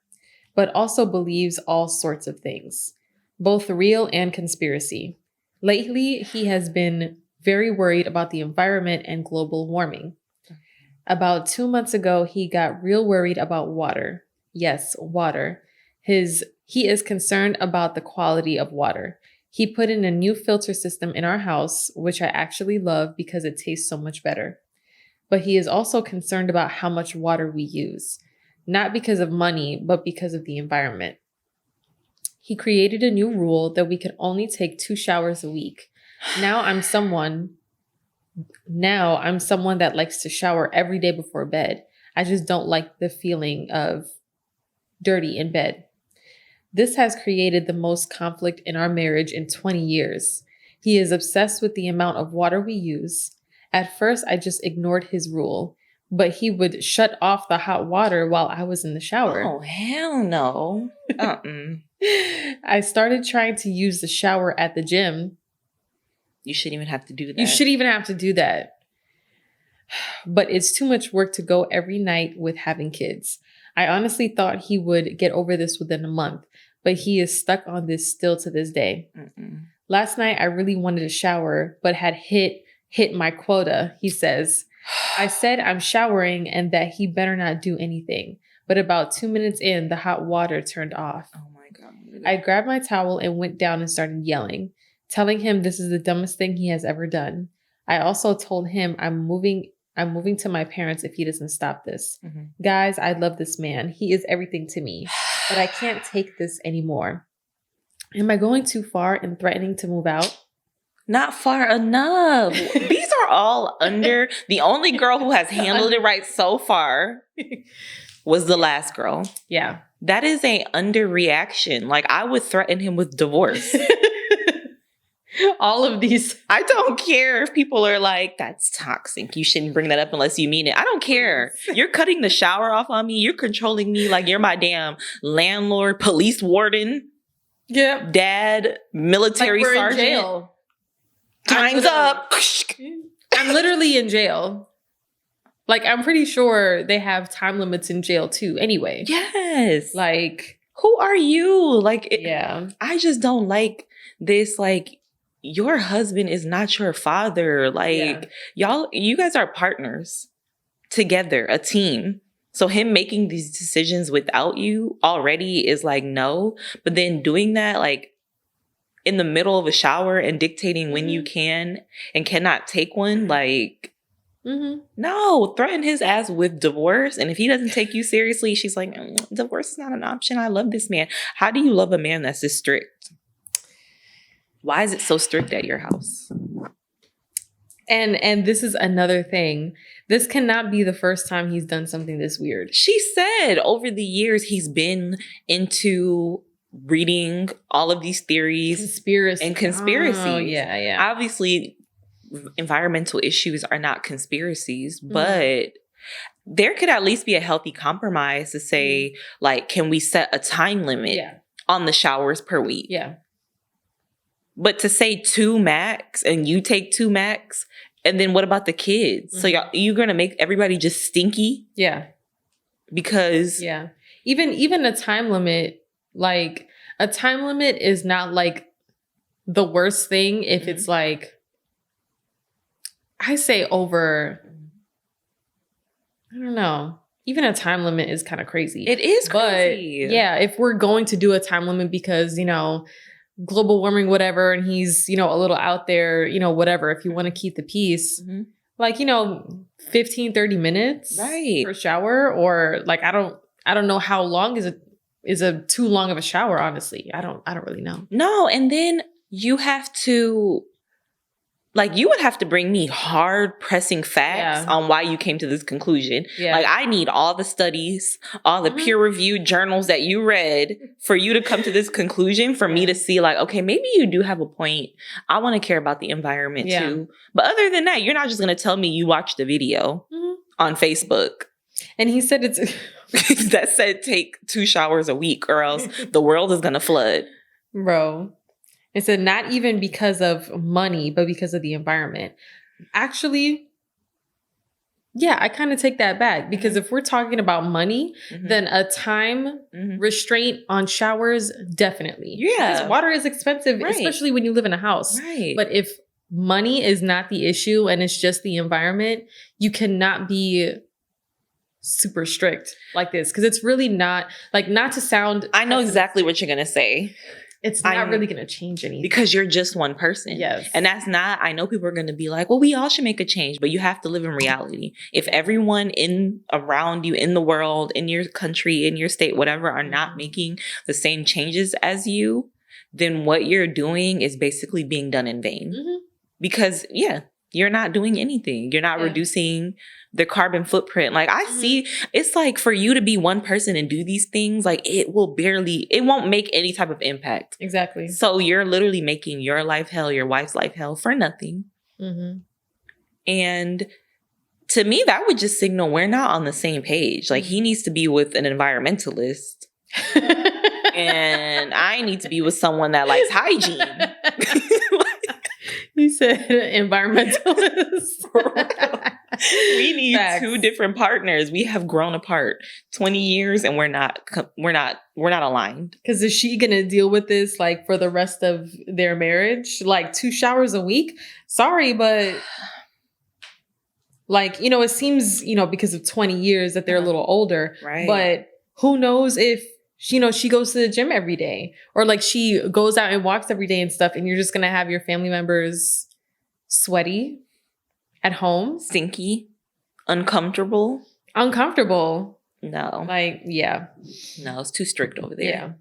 but also believes all sorts of things, both real and conspiracy. Lately, he has been very worried about the environment and global warming. About 2 months ago, he got real worried about water. Yes, water. He is concerned about the quality of water. He put in a new filter system in our house, which I actually love because it tastes so much better. But he is also concerned about how much water we use, not because of money, but because of the environment. He created a new rule that we could only take 2 showers a week. Now I'm someone that likes to shower every day before bed. I just don't like the feeling of dirty in bed. This has created the most conflict in our marriage in 20 years. He is obsessed with the amount of water we use. At first, I just ignored his rule, but he would shut off the hot water while I was in the shower. Oh, hell no. I started trying to use the shower at the gym. You shouldn't even have to do that. You shouldn't even have to do that. But it's too much work to go every night with having kids. I honestly thought he would get over this within a month, but he is stuck on this still to this day. Mm-mm. Last night, I really wanted a shower, but had hit my quota, he says. I said I'm showering and that he better not do anything. But about 2 minutes in, the hot water turned off. Oh my God. I grabbed my towel and went down and started yelling, telling him this is the dumbest thing he has ever done. I also told him I'm moving to my parents if he doesn't stop this. Mm-hmm. Guys, I love this man. He is everything to me, but I can't take this anymore. Am I going too far in threatening to move out? Not far enough. These are all under. The only girl who has handled it right so far was the last girl. Yeah. That is a underreaction. Like, I would threaten him with divorce. All of these. I don't care if people are like, that's toxic. You shouldn't bring that up unless you mean it. I don't care. You're cutting the shower off on me. You're controlling me like you're my damn landlord, police warden, dad, military like we're sergeant. In jail. Time's up. I'm literally in jail. Like, I'm pretty sure they have time limits in jail too anyway. Yes. Like, who are you? Like, yeah. I just don't like this, like, your husband is not your father. Like, you guys are partners together, a team. So him making these decisions without you already is like, no. But then doing that, like, in the middle of a shower and dictating when you can and cannot take one, like, no, threaten his ass with divorce. And if he doesn't take you seriously, she's like, divorce is not an option. I love this man. How do you love a man that's this strict? Why is it so strict at your house? And this is another thing. This cannot be the first time he's done something this weird. She said over the years he's been into reading all of these theories. Conspiracy. And conspiracies. Oh, yeah. Obviously, environmental issues are not conspiracies, but there could at least be a healthy compromise to say, like, can we set a time limit on the showers per week? Yeah. But to say 2 max and you take 2 max, and then what about the kids? So you're going to make everybody just stinky? Yeah. Because... Yeah. Even a time limit, like, a time limit is not, like, the worst thing if it's, like, I say over... I don't know. Even a time limit is kind of crazy. It is crazy. But yeah, if we're going to do a time limit because, you know, global warming, whatever, and he's, you know, a little out there, you know, whatever, if you want to keep the peace, like, you know, 15, 30 minutes per shower, or like, I don't know how long is a too long of a shower, honestly. I don't really know. No, and then you have to... Like, you would have to bring me hard pressing facts on why you came to this conclusion. Yeah. Like, I need all the studies, all the peer reviewed journals that you read for you to come to this conclusion, for me to see, like, okay, maybe you do have a point. I want to care about the environment too. But other than that, you're not just going to tell me you watched the video on Facebook. And he said it's... that said take 2 showers a week or else the world is going to flood. Bro. It said not even because of money, but because of the environment. Actually, yeah, I kind of take that back, because if we're talking about money, then a time restraint on showers, definitely. Yeah. Because water is expensive, especially when you live in a house. Right. But if money is not the issue and it's just the environment, you cannot be super strict like this, because it's really not, like, not to sound... I know exactly what you're going to say. It's not really going to change anything. Because you're just one person. Yes. And that's not... I know people are going to be like, well, we all should make a change. But you have to live in reality. If everyone around you, in the world, in your country, in your state, whatever, are not making the same changes as you, then what you're doing is basically being done in vain. Because, you're not doing anything. You're not reducing the carbon footprint. Like, I see, it's like, for you to be one person and do these things, like, it won't make any type of impact. Exactly. So you're literally making your life hell, your wife's life hell for nothing. And to me, that would just signal we're not on the same page. Like, he needs to be with an environmentalist. And I need to be with someone that likes hygiene. You said environmentalist. We need two different partners. We have grown apart 20 years and we're not aligned. Because is she gonna deal with this like for the rest of their marriage? Like 2 showers a week? Sorry, but like, you know, it seems, you know, because of 20 years that they're a little older. Right. But who knows if she goes to the gym every day, or like she goes out and walks every day and stuff, and you're just going to have your family members sweaty at home. Stinky. Uncomfortable. No. Like, yeah. No, it's too strict over there. Yeah.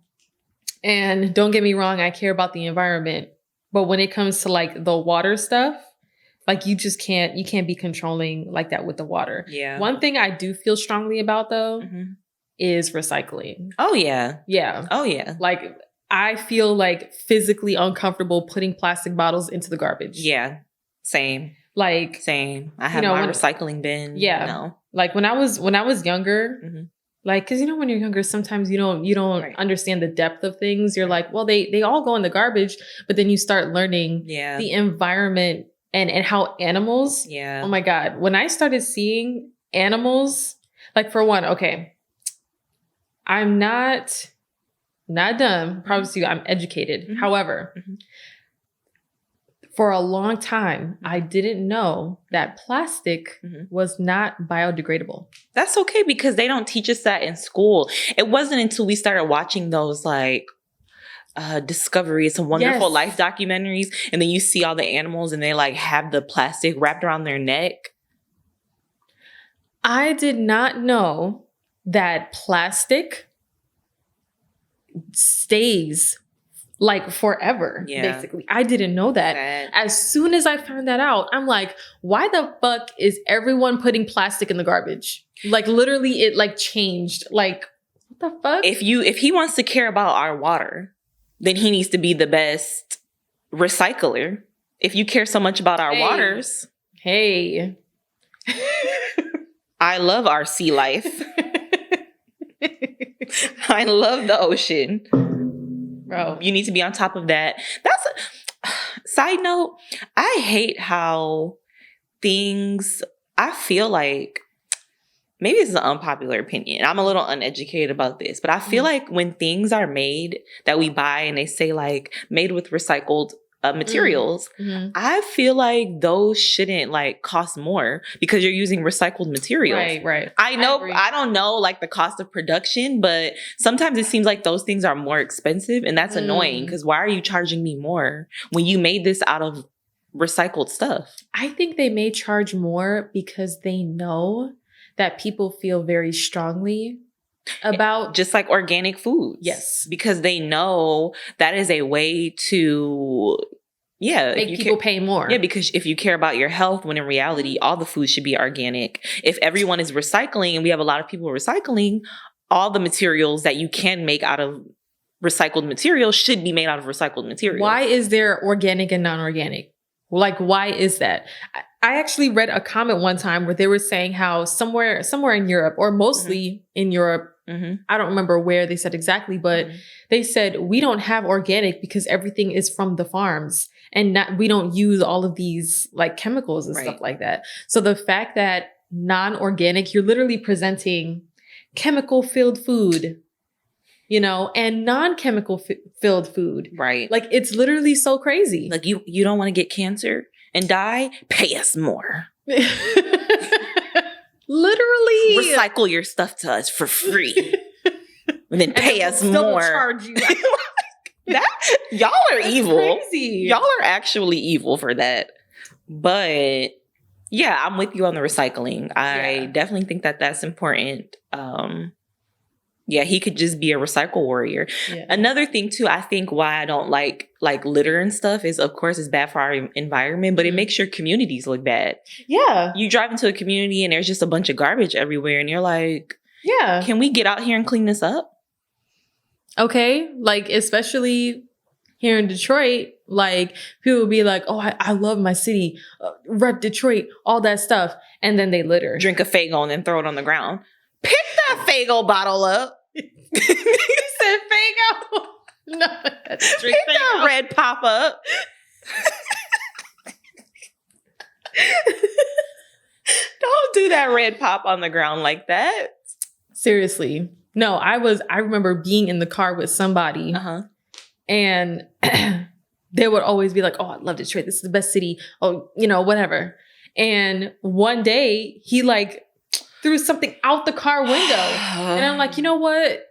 And don't get me wrong, I care about the environment. But when it comes to like the water stuff, like you can't be controlling like that with the water. Yeah. One thing I do feel strongly about though, is recycling. Oh, yeah. Yeah. Oh, yeah. Like, I feel like physically uncomfortable putting plastic bottles into the garbage. Yeah. Same. Like, same. I have my recycling bin. Yeah. No. Like when I was younger, like, cause you know, when you're younger, sometimes you don't understand the depth of things. You're like, well, they all go in the garbage, but then you start learning the environment and how animals. Yeah. Oh my God. When I started seeing animals, like for one, okay, I'm not dumb. Promise you, I'm educated. However, for a long time, I didn't know that plastic was not biodegradable. That's okay, because they don't teach us that in school. It wasn't until we started watching those like Discovery, It's a Wonderful Life documentaries, and then you see all the animals and they like have the plastic wrapped around their neck. I did not know that plastic stays like forever, basically. I didn't know that. As soon as I found that out, I'm like, why the fuck is everyone putting plastic in the garbage? Like literally it like changed. Like, what the fuck? If he wants to care about our water, then he needs to be the best recycler. if you care so much about our waters. Hey. I love our sea life. I love the ocean. Bro. You need to be on top of that. That's a side note. I hate how I feel like, maybe this is an unpopular opinion. I'm a little uneducated about this, but I feel like when things are made that we buy and they say like made with recycled materials, I feel like those shouldn't like cost more because you're using recycled materials. Right. I know, I don't know like the cost of production, but sometimes it seems like those things are more expensive, and that's annoying because why are you charging me more when you made this out of recycled stuff? I think they may charge more because they know that people feel very strongly about, just like organic foods. Yes. Because they know that is a way to, make people pay more. Yeah, because if you care about your health, when in reality, all the food should be organic. If everyone is recycling and we have a lot of people recycling, all the materials that you can make out of recycled materials should be made out of recycled materials. Why is there organic and non-organic? Like, why is that? I actually read a comment one time where they were saying how somewhere in Europe, or mostly in Europe, I don't remember where they said exactly, but they said, we don't have organic because everything is from the farms and we don't use all of these like chemicals and stuff like that. So the fact that non-organic, you're literally presenting chemical filled food, you know, and non-chemical filled food. Right. Like, it's literally so crazy. Like, you don't want to get cancer and die? Pay us more. Literally. Recycle your stuff to us for free. And then pay us more. Charge you. Y'all are evil. Crazy. Y'all are actually evil for that. But yeah, I'm with you on the recycling. I definitely think that that's important. Yeah, he could just be a recycle warrior. Yeah. Another thing too, I think why I don't like litter and stuff is, of course, it's bad for our environment, but it makes your communities look bad. Yeah. You drive into a community and there's just a bunch of garbage everywhere and you're like, yeah, can we get out here and clean this up? Okay. Like, especially here in Detroit, like people will be like, oh, I love my city, rep Detroit, all that stuff. And then they litter. Drink a Faygo and then throw it on the ground. Pick that Faygo bottle up. You said Faygo? No, that's pick that red pop up. Don't do that red pop on the ground like that. Seriously. No, I remember being in the car with somebody and they would always be like, oh, I love Detroit. This is the best city. Oh, you know, whatever. And one day he like threw something out the car window. And I'm like, you know what?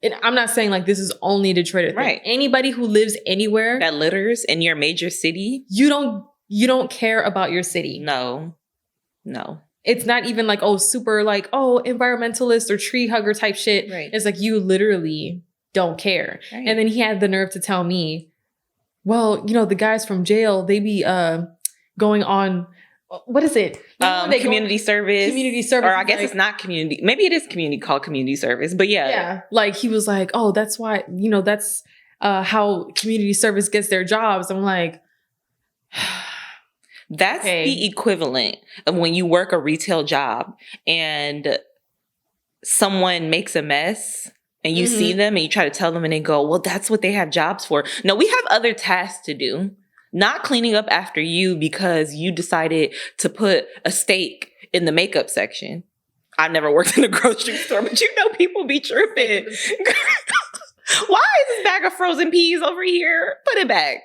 And I'm not saying like this is only Detroit. Right. Anybody who lives anywhere that litters in your major city, you don't care about your city. No. It's not even like, oh, super like, oh, environmentalist or tree hugger type shit. Right. It's like you literally don't care. Right. And then he had the nerve to tell me, well, you know, the guys from jail, they be going on, what is it? Community service. Community service. Or I guess it's not community. Maybe it is called community service, but yeah. Yeah. Like he was like, oh, that's why, you know, that's how community service gets their jobs. I'm like, that's the equivalent of when you work a retail job and someone makes a mess and you see them and you try to tell them and they go, well, that's what they have jobs for. No, we have other tasks to do. Not cleaning up after you because you decided to put a steak in the makeup section. I've never worked in a grocery store, but you know people be tripping. Why is this bag of frozen peas over here? Put it back.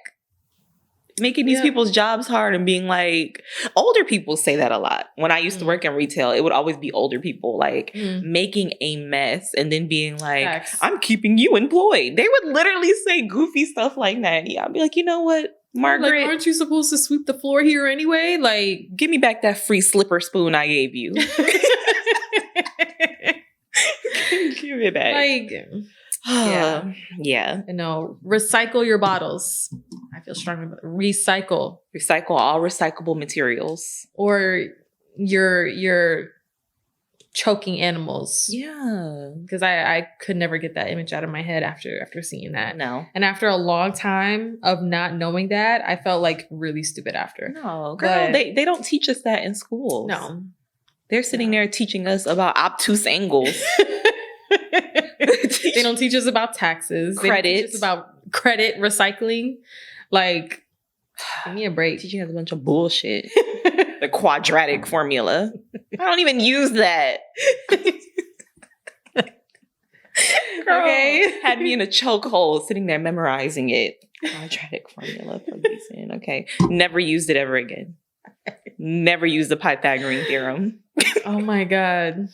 Making these people's jobs hard and being like, older people say that a lot. When I used to work in retail, it would always be older people like making a mess and then being like, I'm keeping you employed. They would literally say goofy stuff like that. Yeah, I'd be like, you know what? Margaret, like, aren't you supposed to sweep the floor here anyway? Like, give me back that free slipper spoon I gave you. Give it back. Like, yeah. No, recycle your bottles. I feel strongly about recycle. Recycle all recyclable materials. Or your choking animals. Yeah. Because I could never get that image out of my head after seeing that. No. And after a long time of not knowing that, I felt like really stupid after. No, girl, they don't teach us that in schools. No. They're sitting there teaching us about obtuse angles. They don't teach us about taxes. Credit. They don't teach us about credit, recycling. Like, give me a break. Teaching us a bunch of bullshit. The quadratic formula. I don't even use that. Girl, Okay. had me in a chokehold sitting there memorizing it. Quadratic formula for reason. Okay. Never used it ever again. Never used the Pythagorean theorem. Oh my God.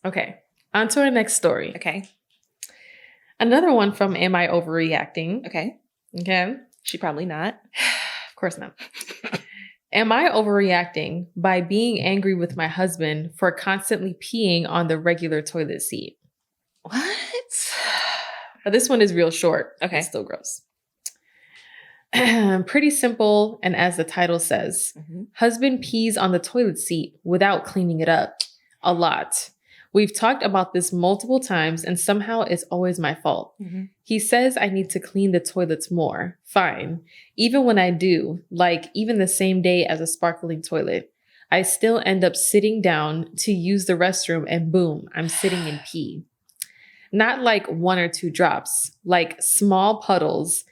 Okay. On to our next story. Okay. Another one from Am I Overreacting? Okay. Okay. She probably not. Of course not. Am I overreacting by being angry with my husband for constantly peeing on the regular toilet seat? What? Now, this one is real short. Okay. It's still gross. Pretty simple. And as the title says, husband pees on the toilet seat without cleaning it up. A lot. We've talked about this multiple times and somehow it's always my fault. He says I need to clean the toilets more. Fine. Even when I do, like even the same day as a sparkling toilet, I still end up sitting down to use the restroom and boom, I'm sitting in pee. Not like 1 or 2 drops, like small puddles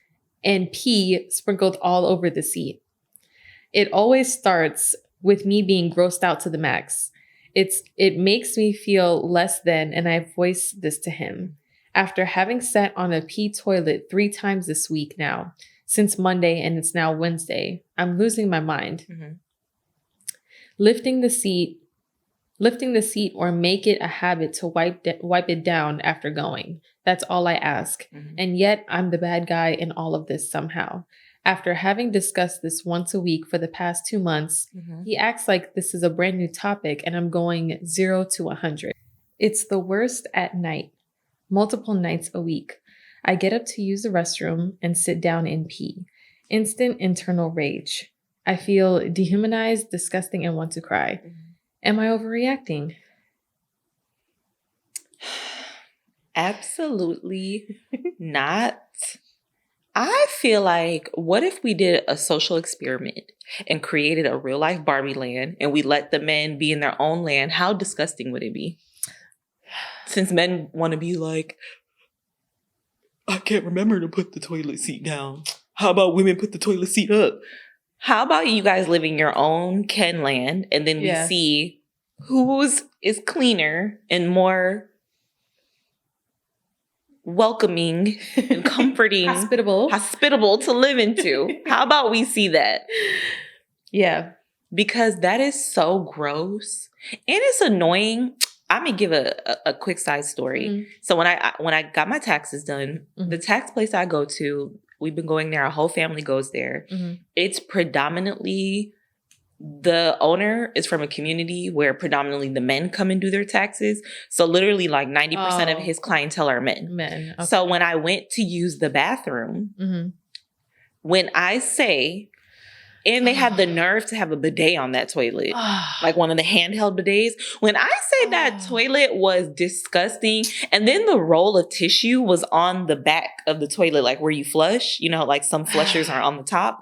and pee sprinkled all over the seat. It always starts with me being grossed out to the max. It makes me feel less than, and I voice this to him. After having sat on a pee toilet 3 times this week now, since Monday and it's now Wednesday, I'm losing my mind. Lifting the seat or make it a habit to wipe it down after going. That's all I ask. And yet I'm the bad guy in all of this somehow. After having discussed this once a week for the past 2 months, he acts like this is a brand new topic and I'm going 0 to 100. It's the worst at night, multiple nights a week. I get up to use the restroom and sit down and pee. Instant internal rage. I feel dehumanized, disgusting, and want to cry. Am I overreacting? Absolutely not. I feel like, what if we did a social experiment and created a real life Barbie land and we let the men be in their own land? How disgusting would it be? Since men want to be like, I can't remember to put the toilet seat down. How about women put the toilet seat up? How about you guys living your own Ken land and then we see whose is cleaner and more welcoming and comforting, hospitable to live into. How about we see that? Yeah. Because that is so gross and it's annoying. I'm gonna give a quick side story. So when I got my taxes done, the tax place I go to, we've been going there, our whole family goes there. It's predominantly, the owner is from a community where predominantly the men come and do their taxes. So literally like 90% of his clientele are men. Okay. So when I went to use the bathroom, when I say, and they had the nerve to have a bidet on that toilet, like one of the handheld bidets. When I say that toilet was disgusting, and then the roll of tissue was on the back of the toilet, like where you flush, you know, like some flushers are on the top.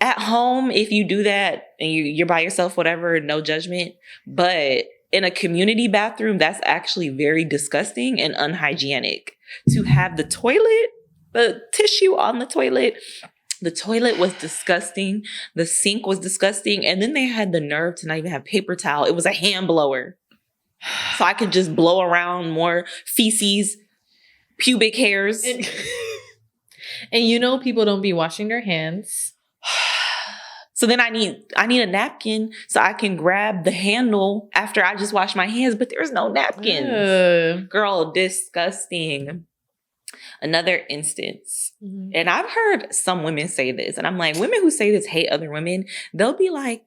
At home, if you do that and you're by yourself, whatever, no judgment. But in a community bathroom, that's actually very disgusting and unhygienic. To have the tissue on the toilet. The toilet was disgusting. The sink was disgusting. And then they had the nerve to not even have paper towel. It was a hand blower. So I could just blow around more feces, pubic hairs. And you know people don't be washing their hands. So then I need a napkin so I can grab the handle after I just wash my hands, but there's no napkins. Girl, disgusting. Another instance, and I've heard some women say this, and I'm like, women who say this hate other women. They'll be like,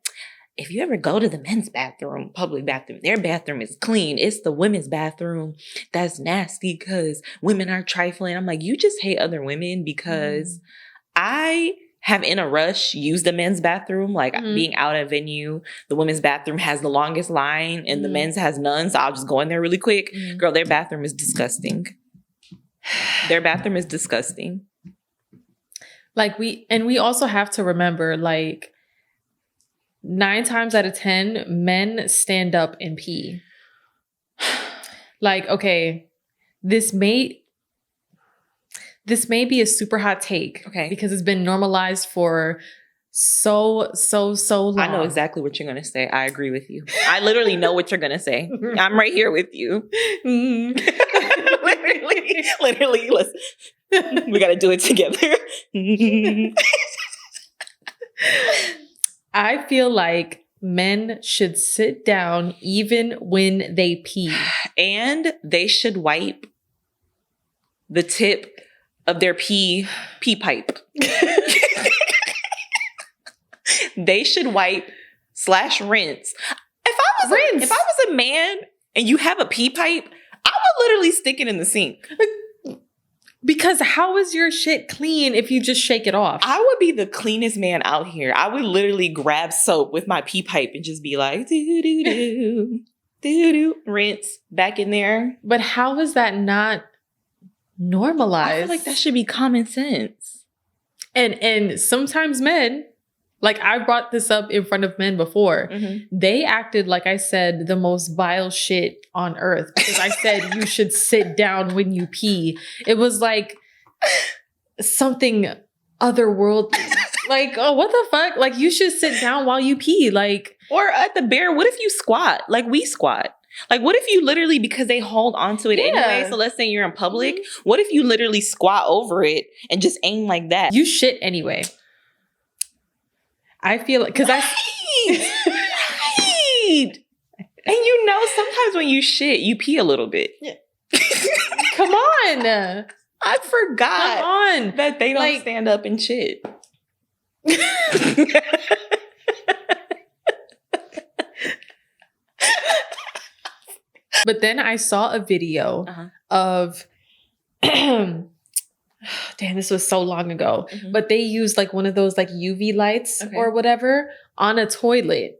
if you ever go to the men's bathroom, public bathroom, their bathroom is clean. It's the women's bathroom that's nasty because women are trifling. I'm like, you just hate other women because I have in a rush used the men's bathroom, like being out at a venue, the women's bathroom has the longest line and the men's has none, so I'll just go in there really quick. Girl, their bathroom is disgusting. Their bathroom is disgusting. Like we also have to remember, like 9 times out of 10, men stand up and pee. Like, okay, this may be a super hot take, okay, because it's been normalized for so long. I know exactly what you're gonna say. I agree with you. I literally know what you're gonna say. I'm right here with you. literally, listen. We gotta do it together. I feel like men should sit down even when they pee. And they should wipe the tip of their pee pipe. They should wipe / rinse. If I was a man and you have a pee pipe, I would literally stick it in the sink. Because how is your shit clean if you just shake it off? I would be the cleanest man out here. I would literally grab soap with my pee pipe and just be like, doo-doo-doo, doo-doo, rinse, back in there. But how is that not normalized? I feel like that should be common sense. And sometimes men, like I brought this up in front of men before, they acted like I said the most vile shit on earth because I said you should sit down when you pee. It was like something otherworldly. Like, oh, what the fuck? Like, you should sit down while you pee. Like, or at the bare, what if you squat? Like we squat. Like, what if you literally, because they hold onto it anyway, so let's say you're in public, what if you literally squat over it and just aim like that? You shit anyway. I feel like, because right. And you know, sometimes when you shit, you pee a little bit. Yeah. Come on. I forgot Come on. that they don't stand up and shit. But then I saw a video of, damn, this was so long ago, but they used like one of those like UV lights or whatever on a toilet.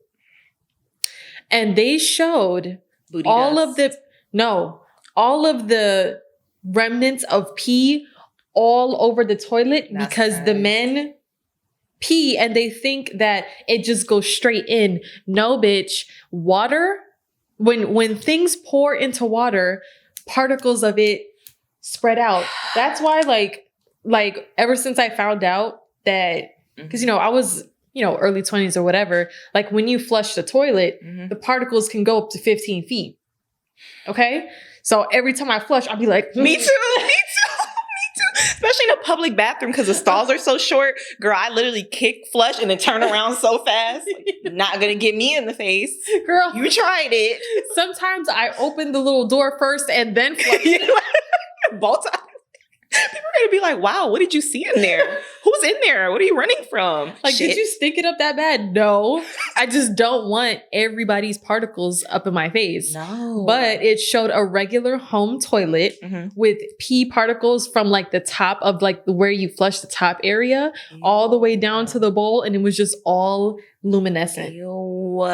And they showed all of the remnants of pee all over the toilet. That's because the men pee and they think that it just goes straight in. No, bitch. Water, when things pour into water, particles of it spread out. That's why like ever since I found out that, because, I was, early 20s or whatever, like when you flush the toilet, the particles can go up to 15 feet. Okay? So every time I flush, I'll be like, me too. Especially in a public bathroom because the stalls are so short. Girl, I literally kick, flush, and then turn around so fast. Like, not gonna get me in the face. Girl, you tried it. Sometimes I open the little door first and then flush. Both times. People are gonna be like, wow, what did you see in there? Who's in there? What are you running from? Like, shit. Did you stink it up that bad? No. I just don't want everybody's particles up in my face. No. But it showed a regular home toilet with pee particles from like the top of like where you flush the top area all the way down to the bowl. And it was just all luminescent. Ew.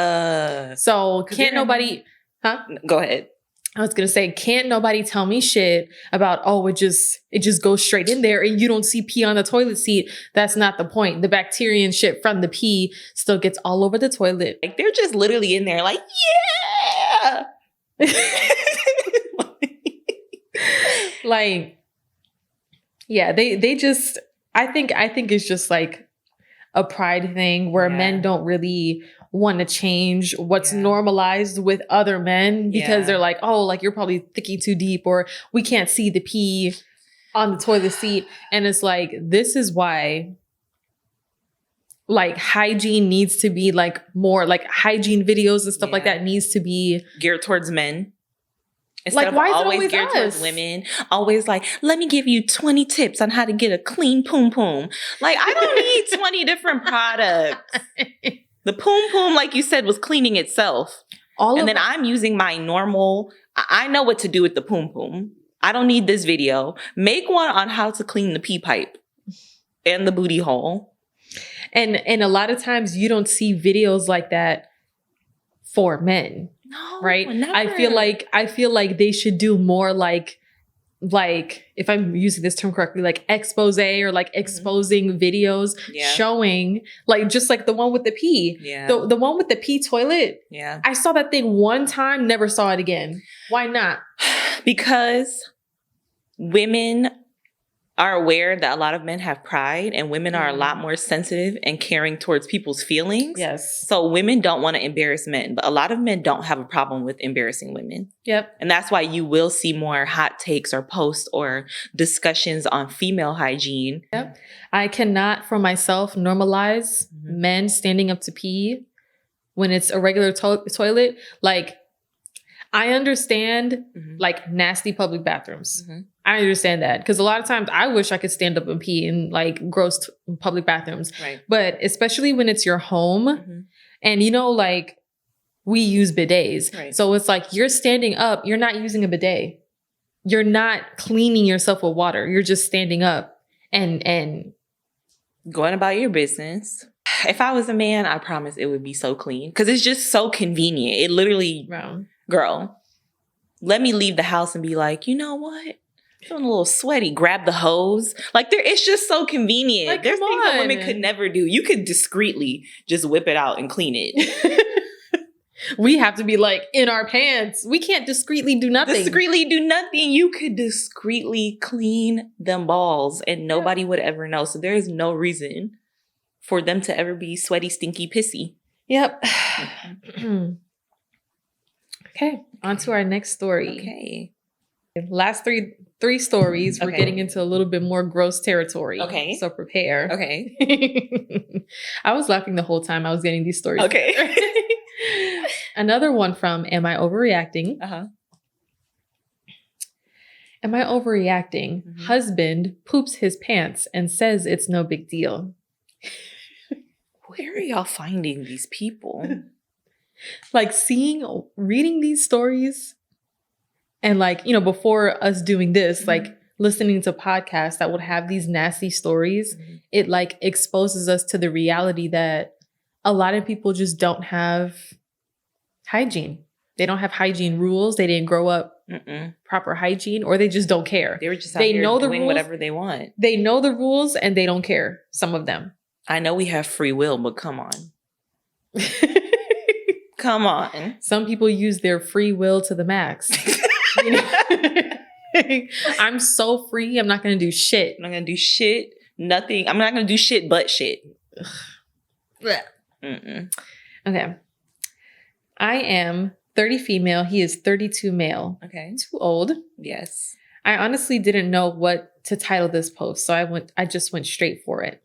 So can't nobody... Huh? Go ahead. I was going to say, can't nobody tell me shit about, oh, it just goes straight in there and you don't see pee on the toilet seat. That's not the point. The bacteria and shit from the pee still gets all over the toilet. Like, they're just literally in there like, yeah. Like, yeah, they just, I think it's just like a pride thing where men don't really want to change what's normalized with other men because they're like, oh, like you're probably thinking too deep or we can't see the pee on the toilet seat. And it's like, this is why like hygiene needs to be like more like hygiene videos and stuff like that needs to be geared towards men. like, Instead of why always is it geared always towards women, always like, let me give you 20 tips on how to get a clean poom poom. Like, I don't need 20 different products. The poom poom, like you said, was cleaning itself. I'm using my normal, I know what to do with the poom poom. I don't need this video. Make one on how to clean the pee pipe and the booty hole. And a lot of times you don't see videos like that for men. No, right? never. I feel like they should do more like if I'm using this term correctly, like expose or like exposing videos showing like just like the one with the pee. Yeah. The one with the pee toilet. Yeah. I saw that thing one time, never saw it again. Why not? Because women are aware that a lot of men have pride and women are a lot more sensitive and caring towards people's feelings. Yes. So women don't want to embarrass men, but a lot of men don't have a problem with embarrassing women. Yep. And that's why you will see more hot takes or posts or discussions on female hygiene. Yep. I cannot for myself normalize men standing up to pee when it's a regular toilet. Like, I understand like nasty public bathrooms. I understand that because a lot of times I wish I could stand up and pee in like gross public bathrooms. Right. But especially when it's your home and you know, like we use bidets. Right. So it's like you're standing up, you're not using a bidet. You're not cleaning yourself with water. You're just standing up and going about your business. If I was a man, I promise it would be so clean because it's just so convenient. It literally, girl, let me leave the house and be like, you know what? Feeling a little sweaty. Grab the hose. Like it's just so convenient. Like, there's things that women could never do. You could discreetly just whip it out and clean it. We have to be like in our pants. We can't discreetly do nothing. Discreetly do nothing. You could discreetly clean them balls and nobody would ever know. So there is no reason for them to ever be sweaty, stinky, pissy. Yep. Okay. On to our next story. Okay. Last three stories. We're getting into a little bit more gross territory. Okay. So prepare. Okay. I was laughing the whole time I was getting these stories. Okay. Another one from Am I Overreacting? Am I overreacting? Husband poops his pants and says it's no big deal. Where are y'all finding these people? Like reading these stories and like, you know, before us doing this, like listening to podcasts that would have these nasty stories, it like exposes us to the reality that a lot of people just don't have hygiene. They don't have hygiene rules. They didn't grow up proper hygiene, or they just don't care. They were just out here doing whatever they want. They know the rules and they don't care. Some of them. I know we have free will, but come on. Come on. Some people use their free will to the max. You know? I'm so free. I'm not going to do shit. I'm not going to do shit. Nothing. I'm not going to do shit but shit. Okay. I am 30 female. He is 32 male. Okay. Too old. Yes. I honestly didn't know what to title this post, so I just went straight for it.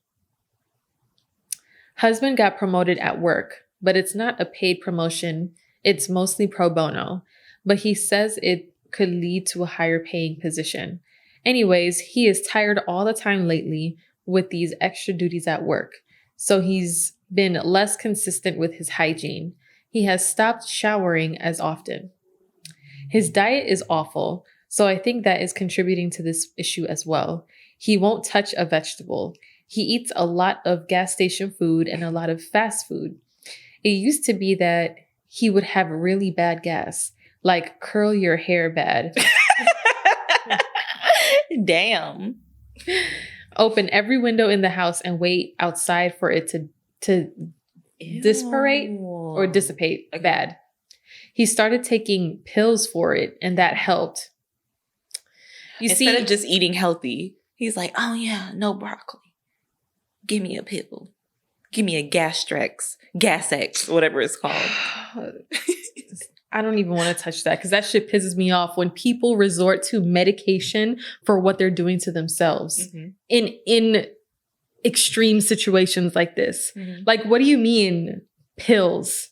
Husband got promoted at work, but it's not a paid promotion. It's mostly pro bono, but he says it could lead to a higher paying position. Anyways, he is tired all the time lately with these extra duties at work. So he's been less consistent with his hygiene. He has stopped showering as often. His diet is awful, so I think that is contributing to this issue as well. He won't touch a vegetable. He eats a lot of gas station food and a lot of fast food. It used to be that he would have really bad gas, like curl your hair bad. Damn. Open every window in the house and wait outside for it to dissipate bad. He started taking pills for it and that helped. Instead of just eating healthy, he's like, oh yeah, no broccoli. Give me a pill. Give me a Gas-X, whatever it's called. I don't even want to touch that because that shit pisses me off when people resort to medication for what they're doing to themselves in extreme situations like this. Like, what do you mean pills?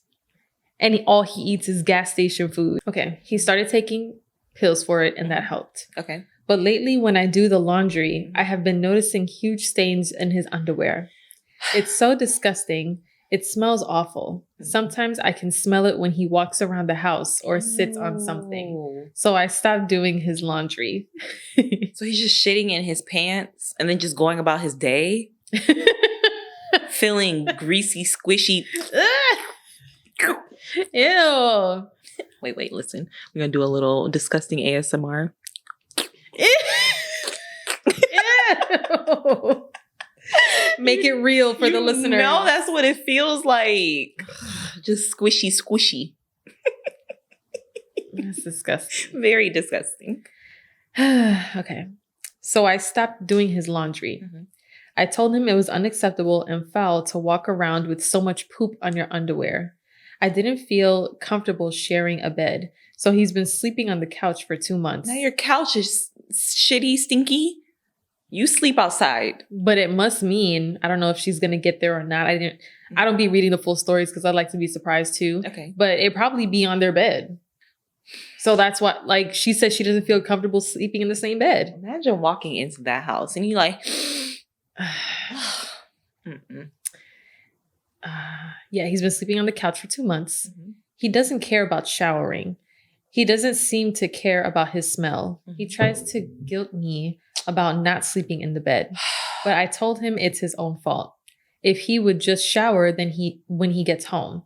And all he eats is gas station food. Okay, he started taking pills for it and that helped. Okay. But lately when I do the laundry, I have been noticing huge stains in his underwear. It's so disgusting. It smells awful. Sometimes I can smell it when he walks around the house or sits on something. So I stopped doing his laundry. So he's just shitting in his pants and then just going about his day? feeling greasy, squishy. Ew. Wait, listen. We're going to do a little disgusting ASMR. Ew. Make it real for the listeners. No, that's what it feels like. Just squishy. That's disgusting. Very disgusting. Okay. So I stopped doing his laundry. Mm-hmm. I told him it was unacceptable and foul to walk around with so much poop on your underwear. I didn't feel comfortable sharing a bed, so he's been sleeping on the couch for 2 months. Now your couch is shitty, stinky. You sleep outside. But it must mean, I don't know if she's going to get there or not. I don't be reading the full stories because I'd like to be surprised too. Okay. But it probably be on their bed. So that's what, like, she said she doesn't feel comfortable sleeping in the same bed. Imagine walking into that house and you're like, yeah, he's been sleeping on the couch for 2 months. Mm-hmm. He doesn't care about showering. He doesn't seem to care about his smell. Mm-hmm. He tries to guilt me about not sleeping in the bed. But I told him it's his own fault. If he would just shower when he gets home.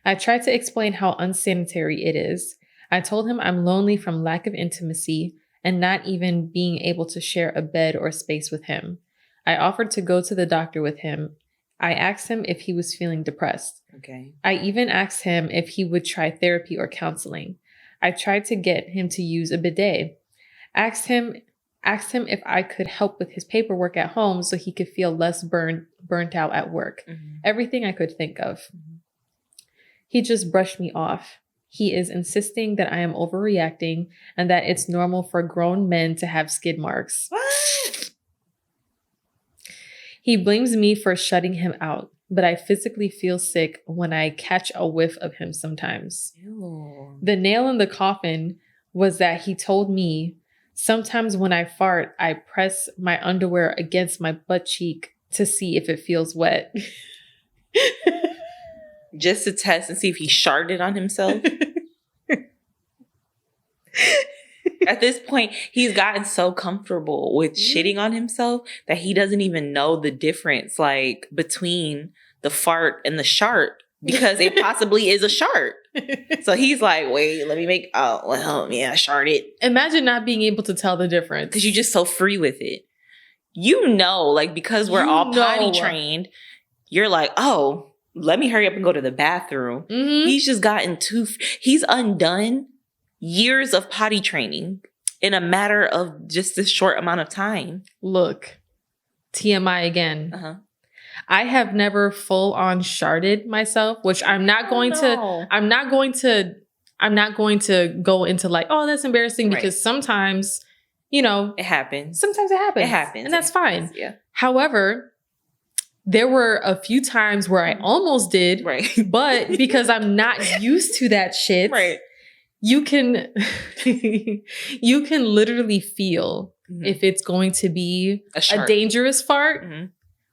I tried to explain how unsanitary it is. I told him I'm lonely from lack of intimacy and not even being able to share a bed or space with him. I offered to go to the doctor with him. I asked him if he was feeling depressed. Okay. I even asked him if he would try therapy or counseling. I tried to get him to use a bidet. Asked him if I could help with his paperwork at home so he could feel less burnt out at work. Mm-hmm. Everything I could think of. Mm-hmm. He just brushed me off. He is insisting that I am overreacting and that it's normal for grown men to have skid marks. What? He blames me for shutting him out, but I physically feel sick when I catch a whiff of him sometimes. Ew. The nail in the coffin was that he told me, sometimes when I fart, I press my underwear against my butt cheek to see if it feels wet. Just to test and see if he sharted on himself. At this point, he's gotten so comfortable with shitting on himself that he doesn't even know the difference, like, between the fart and the shart, because it possibly is a shart. So he's like, wait, let me make, I sharted. Imagine not being able to tell the difference. Because you're just so free with it. Like, because we're all potty trained, you're like, oh, let me hurry up and go to the bathroom. Mm-hmm. He's just gotten he's undone years of potty training in a matter of just this short amount of time. Look, TMI again. Uh-huh. I have never full on sharted myself, which I'm not going to go into like, oh, that's embarrassing, because sometimes, it happens. Sometimes it happens. And that's fine. Yeah. However, there were a few times where I almost did, but because I'm not used to that shit, you can literally feel if it's going to be a dangerous fart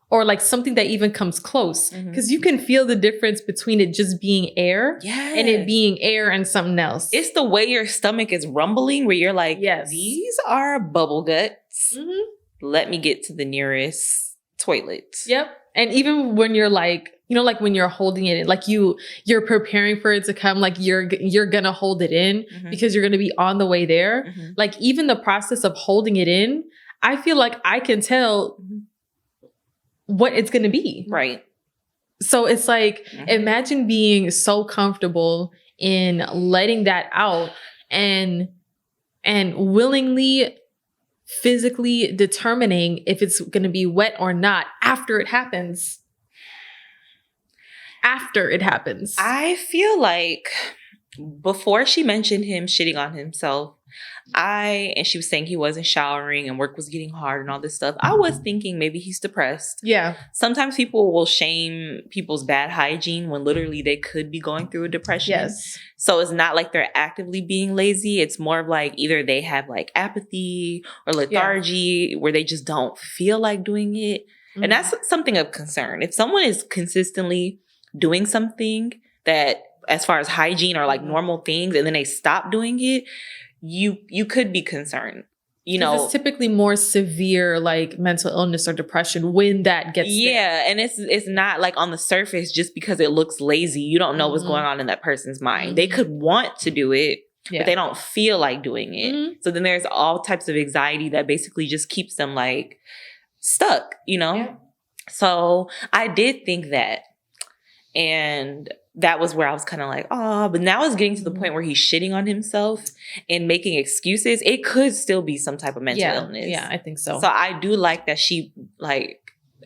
or like something that even comes close, because you can feel the difference between it just being air and it being air and something else. It's the way your stomach is rumbling where you're like, these are bubble guts. Mm-hmm. Let me get to the nearest toilet. Yep. And even when you're like, like when you're holding it in, like you're preparing for it to come, like you're gonna hold it in because you're gonna be on the way there. Mm-hmm. Like even the process of holding it in, I feel like I can tell what it's gonna be. Right. So it's like, imagine being so comfortable in letting that out and willingly, physically determining if it's going to be wet or not after it happens. I feel like before she mentioned him shitting on himself, and she was saying he wasn't showering and work was getting hard and all this stuff, I was thinking maybe he's depressed. Yeah. Sometimes people will shame people's bad hygiene when literally they could be going through a depression. Yes. So it's not like they're actively being lazy. It's more of like either they have like apathy or lethargy where they just don't feel like doing it. Mm-hmm. And that's something of concern. If someone is consistently doing something that, as far as hygiene or like normal things, and then they stop doing it, you could be concerned. you 'Cause know, it's typically more severe, like mental illness or depression when that gets there. and it's not like on the surface just because it looks lazy. You don't know what's going on in that person's mind. They could want to do it, but they don't feel like doing it. So then there's all types of anxiety that basically just keeps them like stuck, you know? Yeah. So I did think that. And that was where I was kind of like, oh, but now it's getting to the point where he's shitting on himself and making excuses. It could still be some type of mental illness. Yeah, I think so. So I do like that she like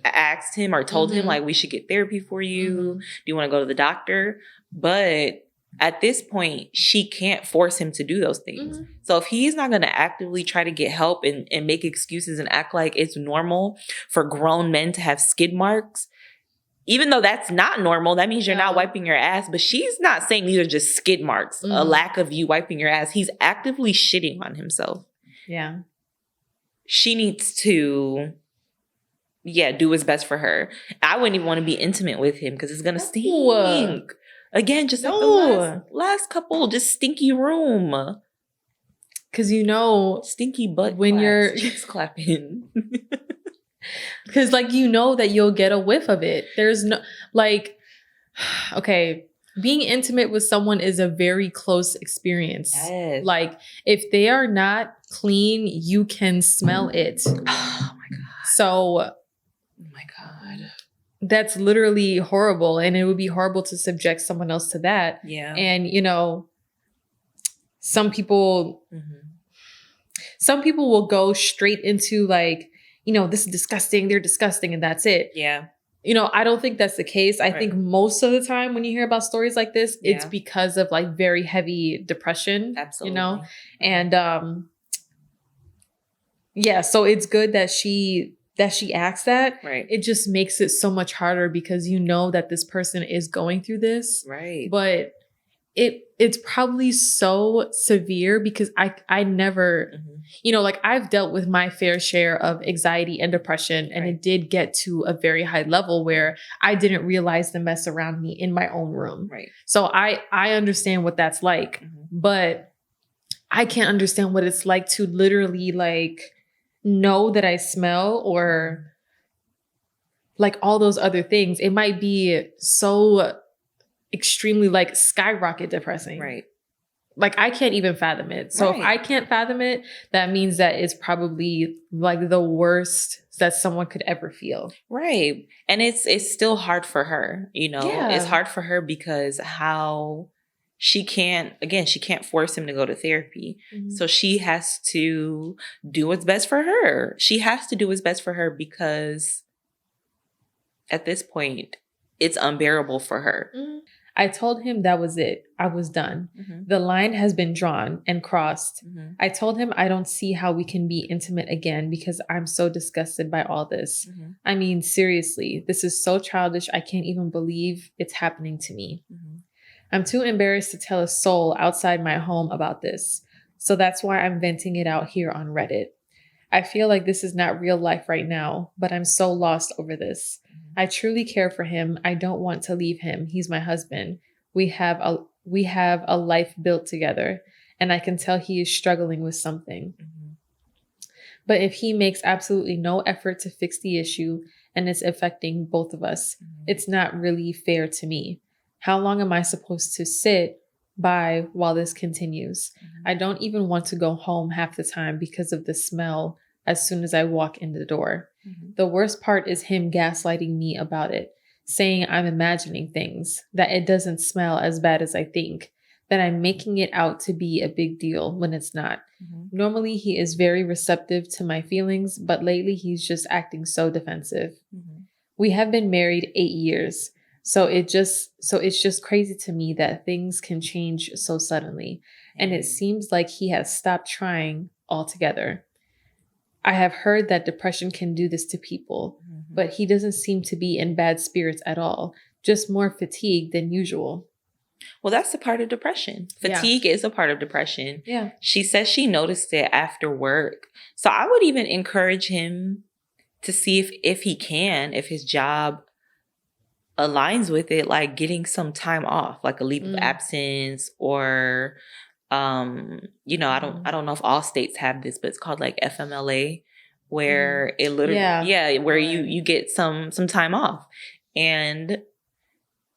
asked him or told him like, we should get therapy for you. Do you want to go to the doctor? But at this point, she can't force him to do those things. So if he's not going to actively try to get help and make excuses and act like it's normal for grown men to have skid marks, even though that's not normal, that means you're not wiping your ass. But she's not saying these are just skid marks, a lack of you wiping your ass. He's actively shitting on himself. Yeah. She needs to, do what's best for her. I wouldn't even want to be intimate with him because it's going to stink. Again, just like the last couple, just stinky room. Because you know, stinky butt when claps, you're cheeks clapping. Because, like, you know that you'll get a whiff of it. There's no, like, okay, being intimate with someone is a very close experience. Yes. Like, if they are not clean, you can smell it. Oh, my God. So, oh, my God. That's literally horrible. And it would be horrible to subject someone else to that. Yeah. And, you know, some people will go straight into, like, you know, this is disgusting, they're disgusting, and that's it. Yeah. You know, I don't think that's the case. I think most of the time when you hear about stories like this, it's because of like very heavy depression. Absolutely. You know? And so it's good that she acts that. Right. It just makes it so much harder because you know that this person is going through this. Right. But it's probably so severe because I never, you know, like I've dealt with my fair share of anxiety and depression, and it did get to a very high level where I didn't realize the mess around me in my own room. Right. So I understand what that's like, but I can't understand what it's like to literally like know that I smell or like all those other things. It might be so extremely like skyrocket depressing. Right. Like I can't even fathom it. So if I can't fathom it, that means that it's probably like the worst that someone could ever feel. Right. And it's still hard for her, you know. Yeah. It's hard for her because how she can't force him to go to therapy. So she has to do what's best for her. She has to do what's best for her because at this point it's unbearable for her. I told him that was it. I was done. The line has been drawn and crossed. I told him I don't see how we can be intimate again because I'm so disgusted by all this. I mean, seriously, this is so childish. I can't even believe it's happening to me. I'm too embarrassed to tell a soul outside my home about this. So that's why I'm venting it out here on Reddit. I feel like this is not real life right now, but I'm so lost over this. I truly care for him. I don't want to leave him. He's my husband. We have a life built together, and I can tell he is struggling with something. But if he makes absolutely no effort to fix the issue and it's affecting both of us, it's not really fair to me. How long am I supposed to sit by while this continues? I don't even want to go home half the time because of the smell as soon as I walk in the door. The worst part is him gaslighting me about it, saying I'm imagining things, that it doesn't smell as bad as I think, that I'm making it out to be a big deal when it's not. Normally he is very receptive to my feelings, but lately he's just acting so defensive. We have been married 8 years. So it's just crazy to me that things can change so suddenly. And it seems like he has stopped trying altogether. I have heard that depression can do this to people, but he doesn't seem to be in bad spirits at all, just more fatigued than usual. Well, that's a part of depression. Fatigue is a part of depression. Yeah. She says she noticed it after work. So I would even encourage him to see if he can, if his job aligns with it, like getting some time off, like a leave of absence or You know, I don't know if all states have this, but it's called like FMLA, where it literally, where you get some time off. And,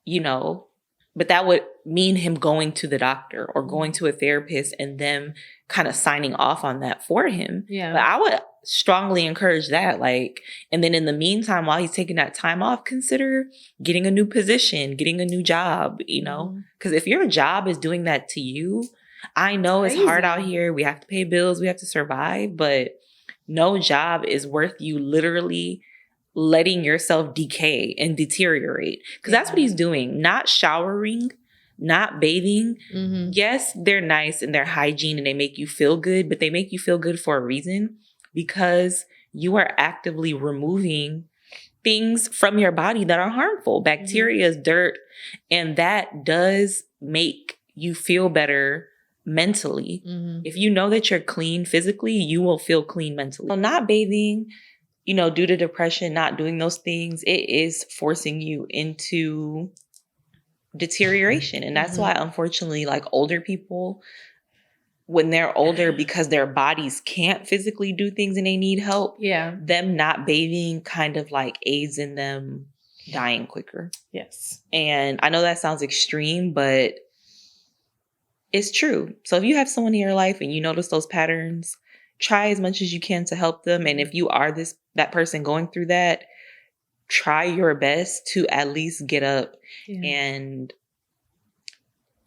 you know, but that would mean him going to the doctor or going to a therapist and them kind of signing off on that for him. Yeah. But I would strongly encourage that. Like, and then in the meantime, while he's taking that time off, consider getting a new position, getting a new job, you know, because if your job is doing that to you, I know it's hard out here. We have to pay bills. We have to survive, but no job is worth you literally letting yourself decay and deteriorate. Because that's what he's doing. Not showering, not bathing. Yes, they're nice and they're hygiene and they make you feel good, but they make you feel good for a reason, because you are actively removing things from your body that are harmful. Bacteria, dirt, and that does make you feel better mentally. If you know that you're clean physically, you will feel clean mentally. So not bathing, you know, due to depression, not doing those things, it is forcing you into deterioration. And that's why, unfortunately, like older people, when they're older, because their bodies can't physically do things and they need help, them not bathing kind of like aids in them dying quicker. Yes. And I know that sounds extreme, but it's true. So if you have someone in your life and you notice those patterns, try as much as you can to help them. And if you are that person going through that, try your best to at least get up and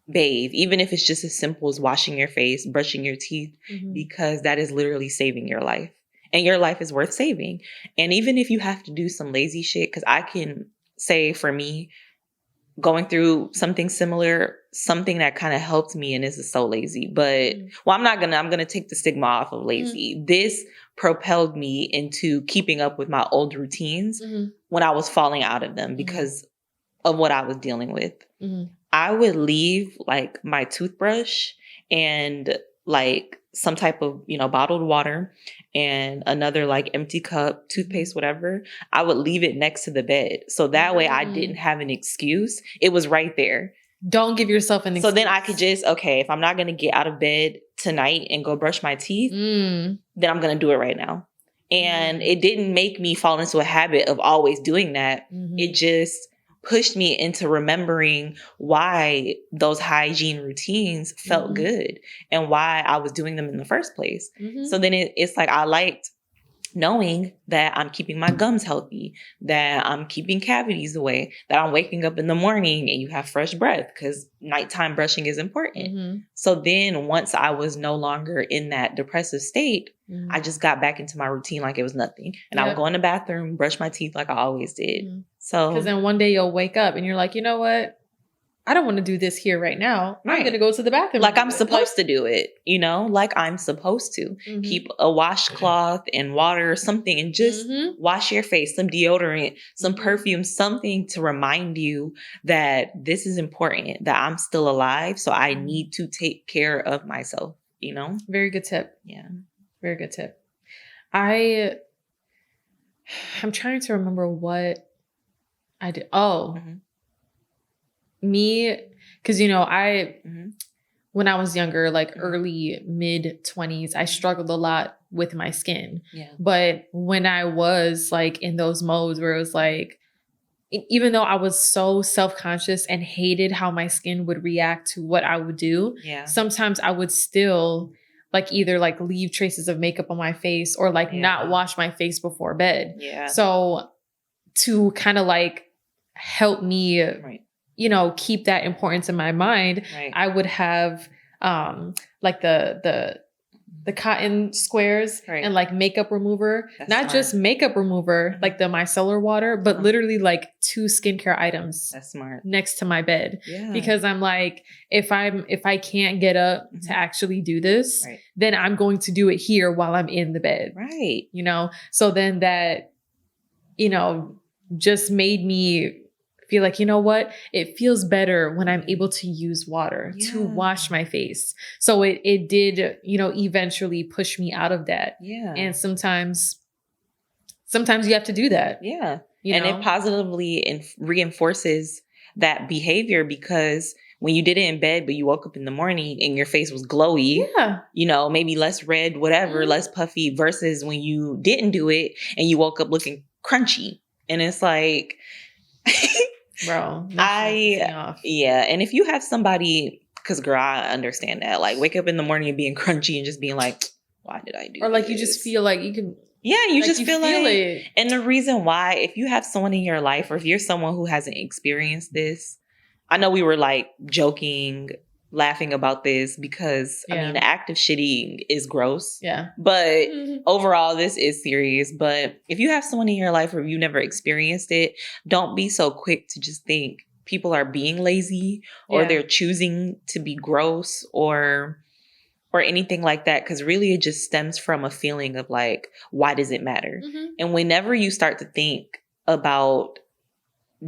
bathe, even if it's just as simple as washing your face, brushing your teeth, because that is literally saving your life. And your life is worth saving. And even if you have to do some lazy shit, because I can say for me, going through something similar, something that kind of helped me, and this is so lazy, but I'm going to take the stigma off of lazy. This propelled me into keeping up with my old routines when I was falling out of them because of what I was dealing with. I would leave like my toothbrush and like some type of, you know, bottled water and another like empty cup, toothpaste, whatever. I would leave it next to the bed. So that way I didn't have an excuse. It was right there. Don't give yourself an excuse. So then I could just, okay, if I'm not going to get out of bed tonight and go brush my teeth, then I'm going to do it right now. And it didn't make me fall into a habit of always doing that. It just pushed me into remembering why those hygiene routines felt good and why I was doing them in the first place. So then it's like I liked knowing that I'm keeping my gums healthy, that I'm keeping cavities away, that I'm waking up in the morning and you have fresh breath, because nighttime brushing is important. So then once I was no longer in that depressive state, I just got back into my routine like it was nothing. And I would go in the bathroom, brush my teeth like I always did. So because then one day you'll wake up and you're like, you know what? I don't want to do this here right now. I'm going to go to the bathroom. Like I'm supposed to do it, you know, like I'm supposed to keep a washcloth and water or something and just wash your face, some deodorant, some perfume, something to remind you that this is important, that I'm still alive. So I need to take care of myself, you know? Very good tip. Yeah. Very good tip. I'm trying to remember what I did. Oh, me, because, you know, when I was younger, like early mid 20s, I struggled a lot with my skin. But when I was like in those modes where it was like, even though I was so self-conscious and hated how my skin would react to what I would do, sometimes I would still like either like leave traces of makeup on my face or like not wash my face before bed. So to kind of like help me, you know, keep that importance in my mind, I would have like the cotton squares and like makeup remover. That's not smart. Just makeup remover, like the micellar water, but literally like 2 skincare items. That's smart. Next to my bed. Because I'm like, if I can't get up to actually do this, then I'm going to do it here while I'm in the bed. You know? So then that, you know, just made me feel like, you know what? It feels better when I'm able to use water to wash my face. So it did, you know, eventually push me out of that. And sometimes you have to do that. You and know? it positively reinforces that behavior, because when you did it in bed, but you woke up in the morning and your face was glowy, Yeah. you know, maybe less red, whatever, less puffy, versus when you didn't do it and you woke up looking crunchy. And it's like, bro, yeah. And if you have somebody, because girl, I understand that. Like, wake up in the morning and being crunchy and just being like, why did I do Or like this? you just feel like you can. Yeah, you like just feel like it. And the reason why, if you have someone in your life, or if you're someone who hasn't experienced this, I know we were like joking, laughing about this because I mean the act of shitting is gross. Yeah. But overall this is serious. But if you have someone in your life where you never experienced it, don't be so quick to just think people are being lazy or they're choosing to be gross or anything like that, because really it just stems from a feeling of like, why does it matter? And whenever you start to think about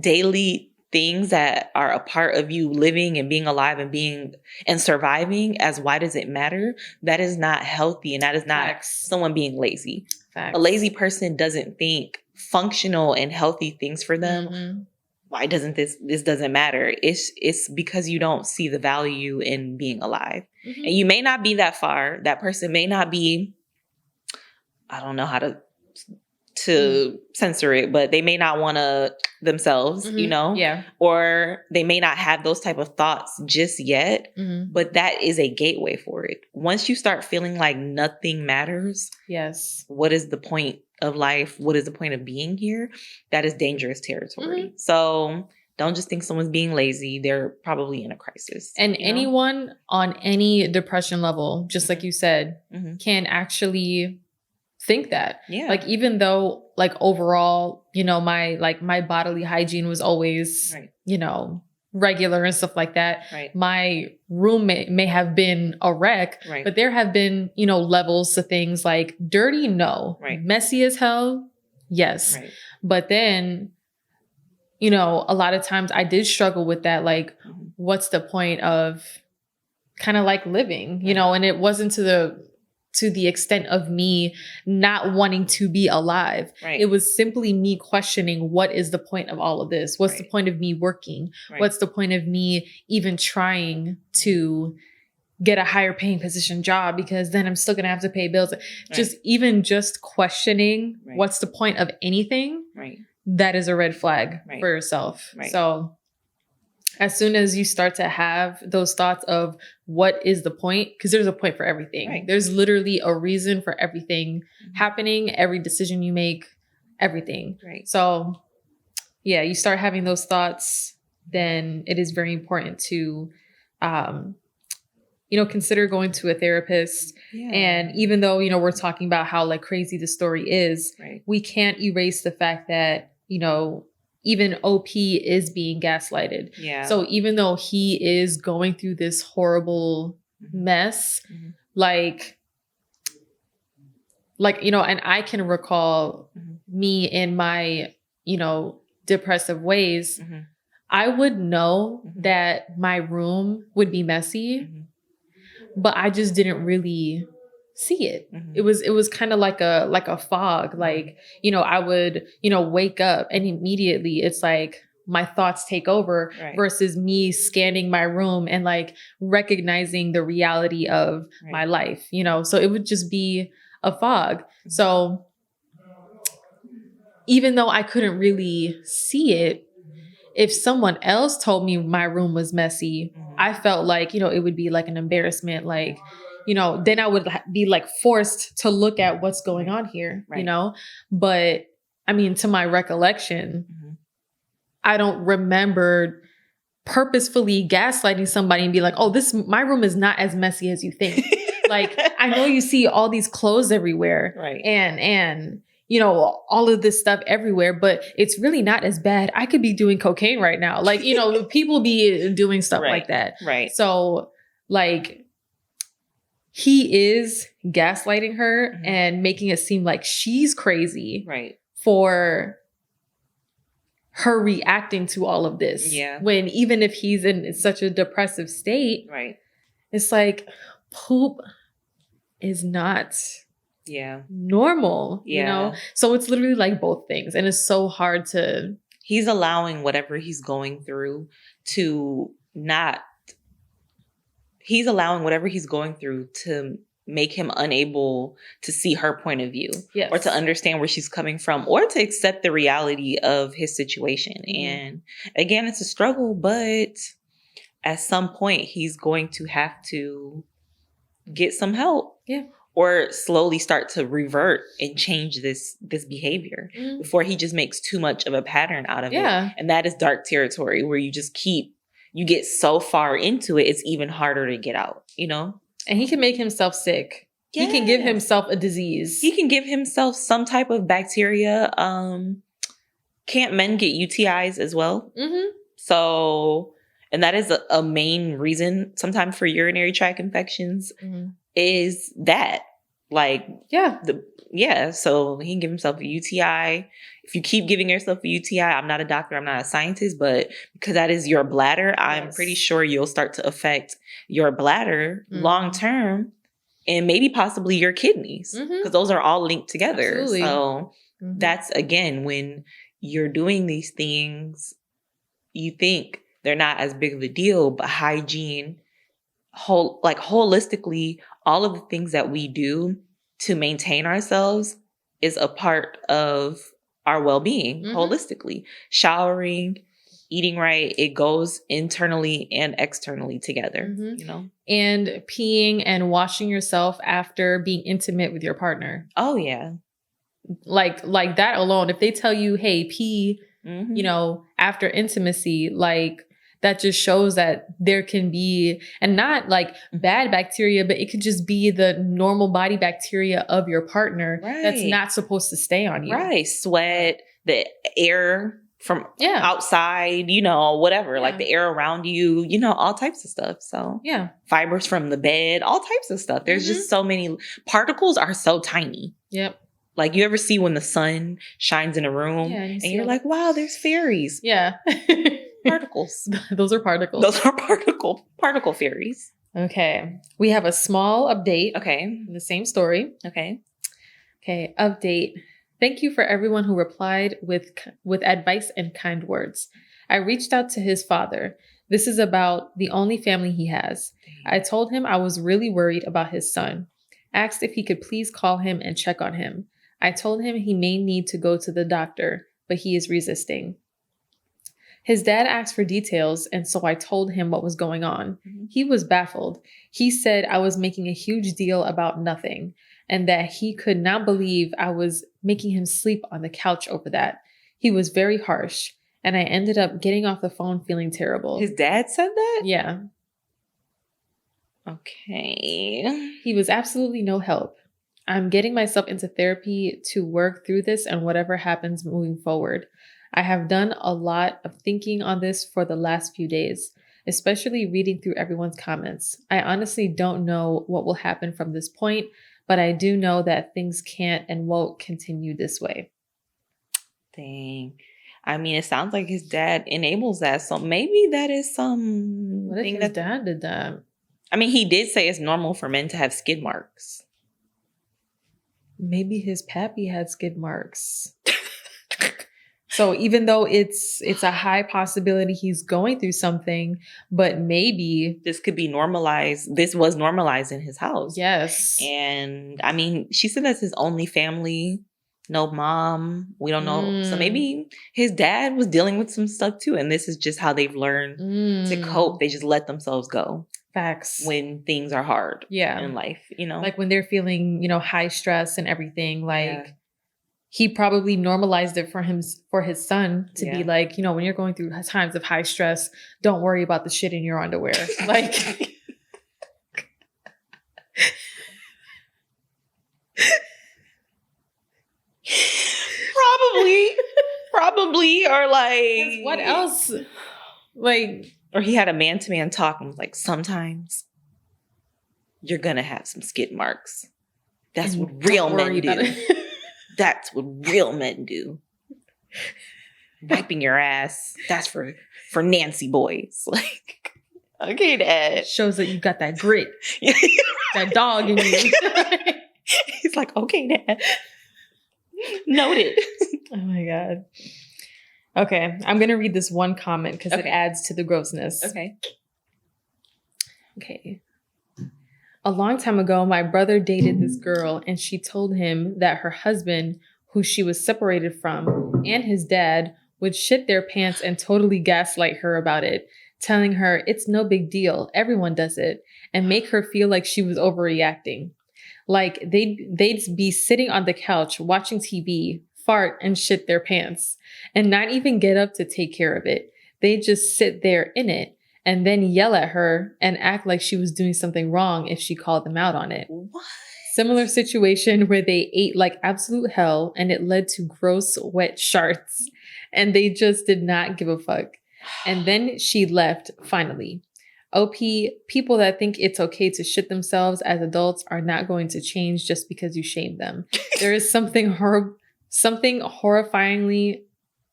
daily things that are a part of you living and being alive and being and surviving as why does it matter, that is not healthy, and that is not someone being lazy. A lazy person doesn't think functional and healthy things for them. Why doesn't this doesn't matter? It's because you don't see the value in being alive. And you may not be that far. That person may not be, I don't know how to censor it, but they may not want to themselves, you know? Yeah. Or they may not have those type of thoughts just yet, but that is a gateway for it. Once you start feeling like nothing matters, what is the point of life? What is the point of being here? That is dangerous territory. So don't just think someone's being lazy. They're probably in a crisis. And anyone on any depression level, just like you said, can actually think that. Like, even though like overall, you know, my bodily hygiene was always, you know, regular and stuff like that. My roommate may have been a wreck, but there have been, you know, levels to things like dirty. No. Messy as hell. Yes. But then, you know, a lot of times I did struggle with that. Like, what's the point of kind of like living, you know? And it wasn't to the extent of me not wanting to be alive. It was simply me questioning, what is the point of all of this? What's the point of me working? What's the point of me even trying to get a higher paying position job? Because then I'm still going to have to pay bills. Just questioning what's the point of anything. That is a red flag for yourself. So as soon as you start to have those thoughts of what is the point, because there's a point for everything. There's literally a reason for everything happening, every decision you make, everything. So yeah, you start having those thoughts, then it is very important to, you know, consider going to a therapist. And even though, you know, we're talking about how like crazy the story is, we can't erase the fact that, you know, even OP is being gaslighted. So even though he is going through this horrible mess, like, you know, and I can recall me in my, you know, depressive ways, I would know that my room would be messy, but I just didn't really see it. It was kind of like a fog. Like, you know, I would, you know, wake up and immediately it's like my thoughts take over versus me scanning my room and like recognizing the reality of my life, you know? So it would just be a fog. So even though I couldn't really see it, if someone else told me my room was messy, I felt like, you know, it would be like an embarrassment. Like, you know, then I would be like forced to look at what's going on here, you know? But I mean, to my recollection, I don't remember purposefully gaslighting somebody and be like, oh, my room is not as messy as you think. Like, I know you see all these clothes everywhere and, you know, all of this stuff everywhere, but it's really not as bad. I could be doing cocaine right now. Like, you know, people be doing stuff like that. So like, he is gaslighting her and making it seem like she's crazy for her reacting to all of this. When even if he's in such a depressive state, it's like poop is not normal, you know? So it's literally like both things. And it's so hard to... He's allowing whatever he's going through to not he's allowing whatever he's going through to make him unable to see her point of view, Yes. or to understand where she's coming from, or to accept the reality of his situation. And again, it's a struggle, but at some point he's going to have to get some help. Yeah. Or slowly start to revert and change this behavior before he just makes too much of a pattern out of it. And that is dark territory where you get so far into it, it's even harder to get out, you know? And he can make himself sick. Yes. He can give himself a disease. He can give himself some type of bacteria. Can't men get UTIs as well? Mm-hmm. So, and that is a main reason sometimes for urinary tract infections is that. Like, so he can give himself a UTI. If you keep giving yourself a UTI, I'm not a doctor, I'm not a scientist, but because that is your bladder, I'm pretty sure you'll start to affect your bladder long term, and maybe possibly your kidneys, because those are all linked together. Absolutely. So that's, again, when you're doing these things, you think they're not as big of a deal, but hygiene, holistically, all of the things that we do to maintain ourselves is a part of our well-being holistically. Showering, eating right, it goes internally and externally together, you know? And peeing and washing yourself after being intimate with your partner. Oh, yeah. Like that alone, if they tell you, hey, pee, you know, after intimacy, like, that just shows that there can be, and not like bad bacteria, but it could just be the normal body bacteria of your partner that's not supposed to stay on you. Right. Sweat, the air from outside, you know, whatever, like the air around you, you know, all types of stuff. So fibers from the bed, all types of stuff. There's just so many particles are so tiny. Yep. Like, you ever see when the sun shines in a room and you're like, wow, there's fairies. Yeah. Particles. Those are particles. Those are particle fairies. Okay. We have a small update. Okay. The same story. Okay. Okay. Update. Thank you for everyone who replied with advice and kind words. I reached out to his father. This is about the only family he has. I told him I was really worried about his son. Asked if he could please call him and check on him. I told him he may need to go to the doctor, but he is resisting. His dad asked for details, and so I told him what was going on. He was baffled. He said I was making a huge deal about nothing, and that he could not believe I was making him sleep on the couch over that. He was very harsh, and I ended up getting off the phone feeling terrible. His dad said that? Yeah. Okay. He was absolutely no help. I'm getting myself into therapy to work through this and whatever happens moving forward. I have done a lot of thinking on this for the last few days, especially reading through everyone's comments. I honestly don't know what will happen from this point, but I do know that things can't and won't continue this way. Dang. I mean, it sounds like his dad enables that. So maybe that is some... What if his dad did that? I mean, he did say it's normal for men to have skid marks. Maybe his pappy had skid marks. So even though it's a high possibility he's going through something, but maybe this could be normalized. This was normalized in his house. Yes. And I mean, she said that's his only family. No mom. We don't know. So maybe his dad was dealing with some stuff too. And this is just how they've learned to cope. They just let themselves go. Facts. When things are hard in life, you know? Like when they're feeling, you know, high stress and everything, like he probably normalized it for his son to be like, you know, when you're going through times of high stress, don't worry about the shit in your underwear. Like probably, or like what else? Like, or he had a man-to-man talk and was like, sometimes you're gonna have some skid marks. That's what real men do. That's what real men do. Wiping your ass. That's for Nancy boys. Like, okay, Dad. Shows that you got that grit. That dog in you. He's like, okay, Dad. Noted. Oh my God. Okay, I'm going to read this one comment because it adds to the grossness. Okay. Okay. A long time ago, my brother dated this girl, and she told him that her husband, who she was separated from, and his dad would shit their pants and totally gaslight her about it, telling her it's no big deal, everyone does it, and make her feel like she was overreacting. Like they'd be sitting on the couch watching TV, fart and shit their pants, and not even get up to take care of it. They'd just sit there in it and then yell at her and act like she was doing something wrong if she called them out on it. What? Similar situation where they ate like absolute hell and it led to gross, wet sharts, and they just did not give a fuck. And then she left finally. OP, people that think it's okay to shit themselves as adults are not going to change just because you shame them. There is something horrifyingly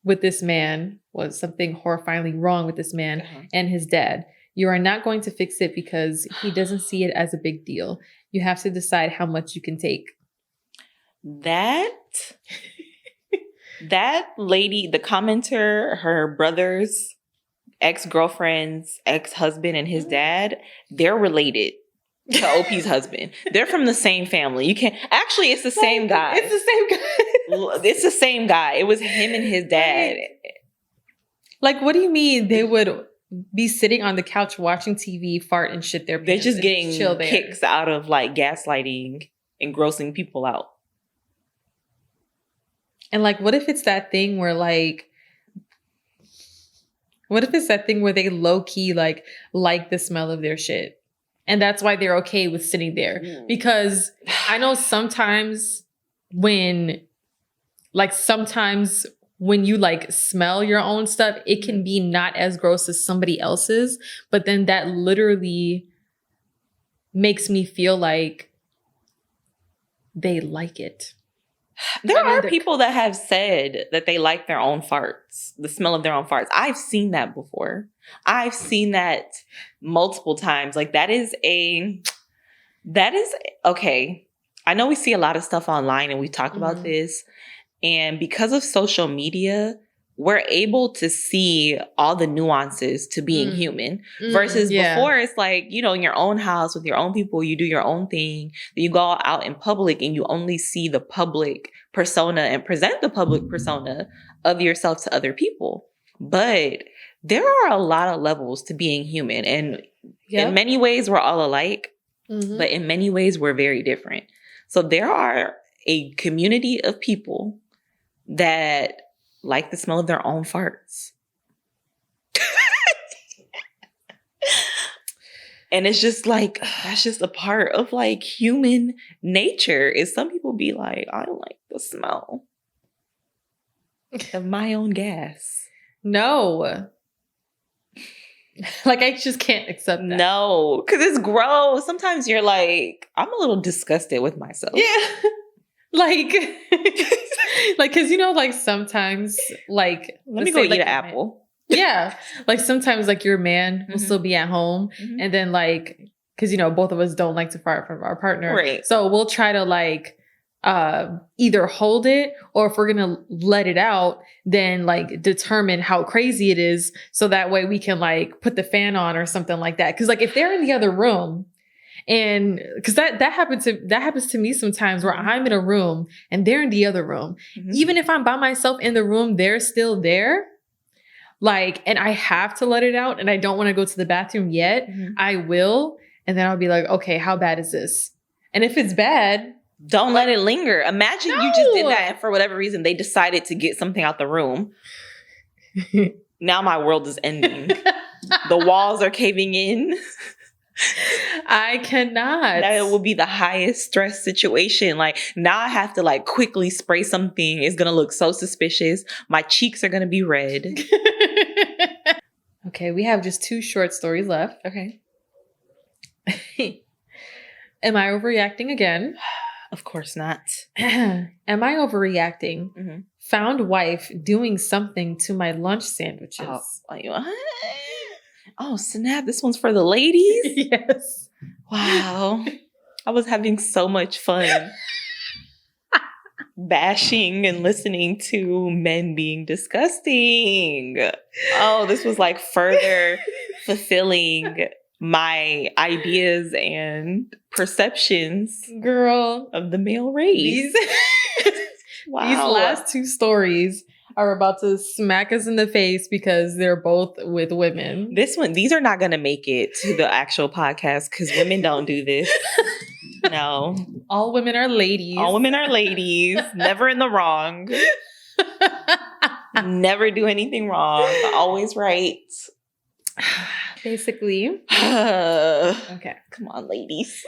with this man, was something horrifyingly wrong with this man and his dad. You are not going to fix it because he doesn't see it as a big deal. You have to decide how much you can take. That lady, the commenter, her brother's ex-girlfriend's ex-husband and his dad, they're related to OP's husband. They're from the same family. You can't actually, it's the same guy. It's the same guy. It's the same guy. It was him and his dad. Like, what do you mean they would be sitting on the couch watching TV, fart and shit their pants? They're just getting chill there. kicks out of like gaslighting and grossing people out. And like, what if it's that thing where like, what if it's that thing where they low key like the smell of their shit? And that's why they're okay with sitting there. Because I know sometimes when you like smell your own stuff, it can be not as gross as somebody else's. But then that literally makes me feel like they like it. There are people that have said that they like their own farts, the smell of their own farts. I've seen that before. I've seen that multiple times. Like that is okay. I know we see a lot of stuff online and we talked about this. And because of social media, we're able to see all the nuances to being human versus before it's like, you know, in your own house with your own people, you do your own thing. Then you go out in public and you only see the public persona and present the public persona of yourself to other people. But there are a lot of levels to being human. And in many ways, we're all alike. But in many ways, we're very different. So there are a community of people that like the smell of their own farts. And it's just like, that's just a part of like human nature is some people be like, I like the smell of my own gas. No. Like, I just can't accept that. No, because it's gross. Sometimes you're like, I'm a little disgusted with myself. Yeah. Like, because, you know, like sometimes, like, let me go eat an apple. Yeah. Like sometimes, like, your man will still be at home. And then, like, because, you know, both of us don't like to fart from our partner. Right. So we'll try to, like, either hold it or if we're going to let it out, then, like, determine how crazy it is. So that way we can, like, put the fan on or something like that. Because, like, if they're in the other room, and because that happens to me sometimes where I'm in a room and they're in the other room. Even if I'm by myself in the room, they're still there. Like, and I have to let it out and I don't want to go to the bathroom yet. I will. And then I'll be like, okay, how bad is this? And if it's bad, don't let it linger. Imagine you just did that and for whatever reason, they decided to get something out the room. Now my world is ending. The walls are caving in. I cannot. That will be the highest stress situation. Like now I have to like quickly spray something. It's going to look so suspicious. My cheeks are going to be red. Okay, we have just 2 short stories left. Okay. Am I overreacting again? Of course not. Am I overreacting? Found wife doing something to my lunch sandwiches. Oh, what? Oh, snap. This one's for the ladies? Yes. Wow. I was having so much fun bashing and listening to men being disgusting. Oh, this was like further fulfilling my ideas and perceptions Girl, of the male race. Wow. These last two stories are about to smack us in the face because they're both with women. These are not going to make it to the actual podcast because women don't do this. No. All women are ladies. All women are ladies. Never in the wrong. Never do anything wrong. Always right. Basically. Okay. Come on, ladies.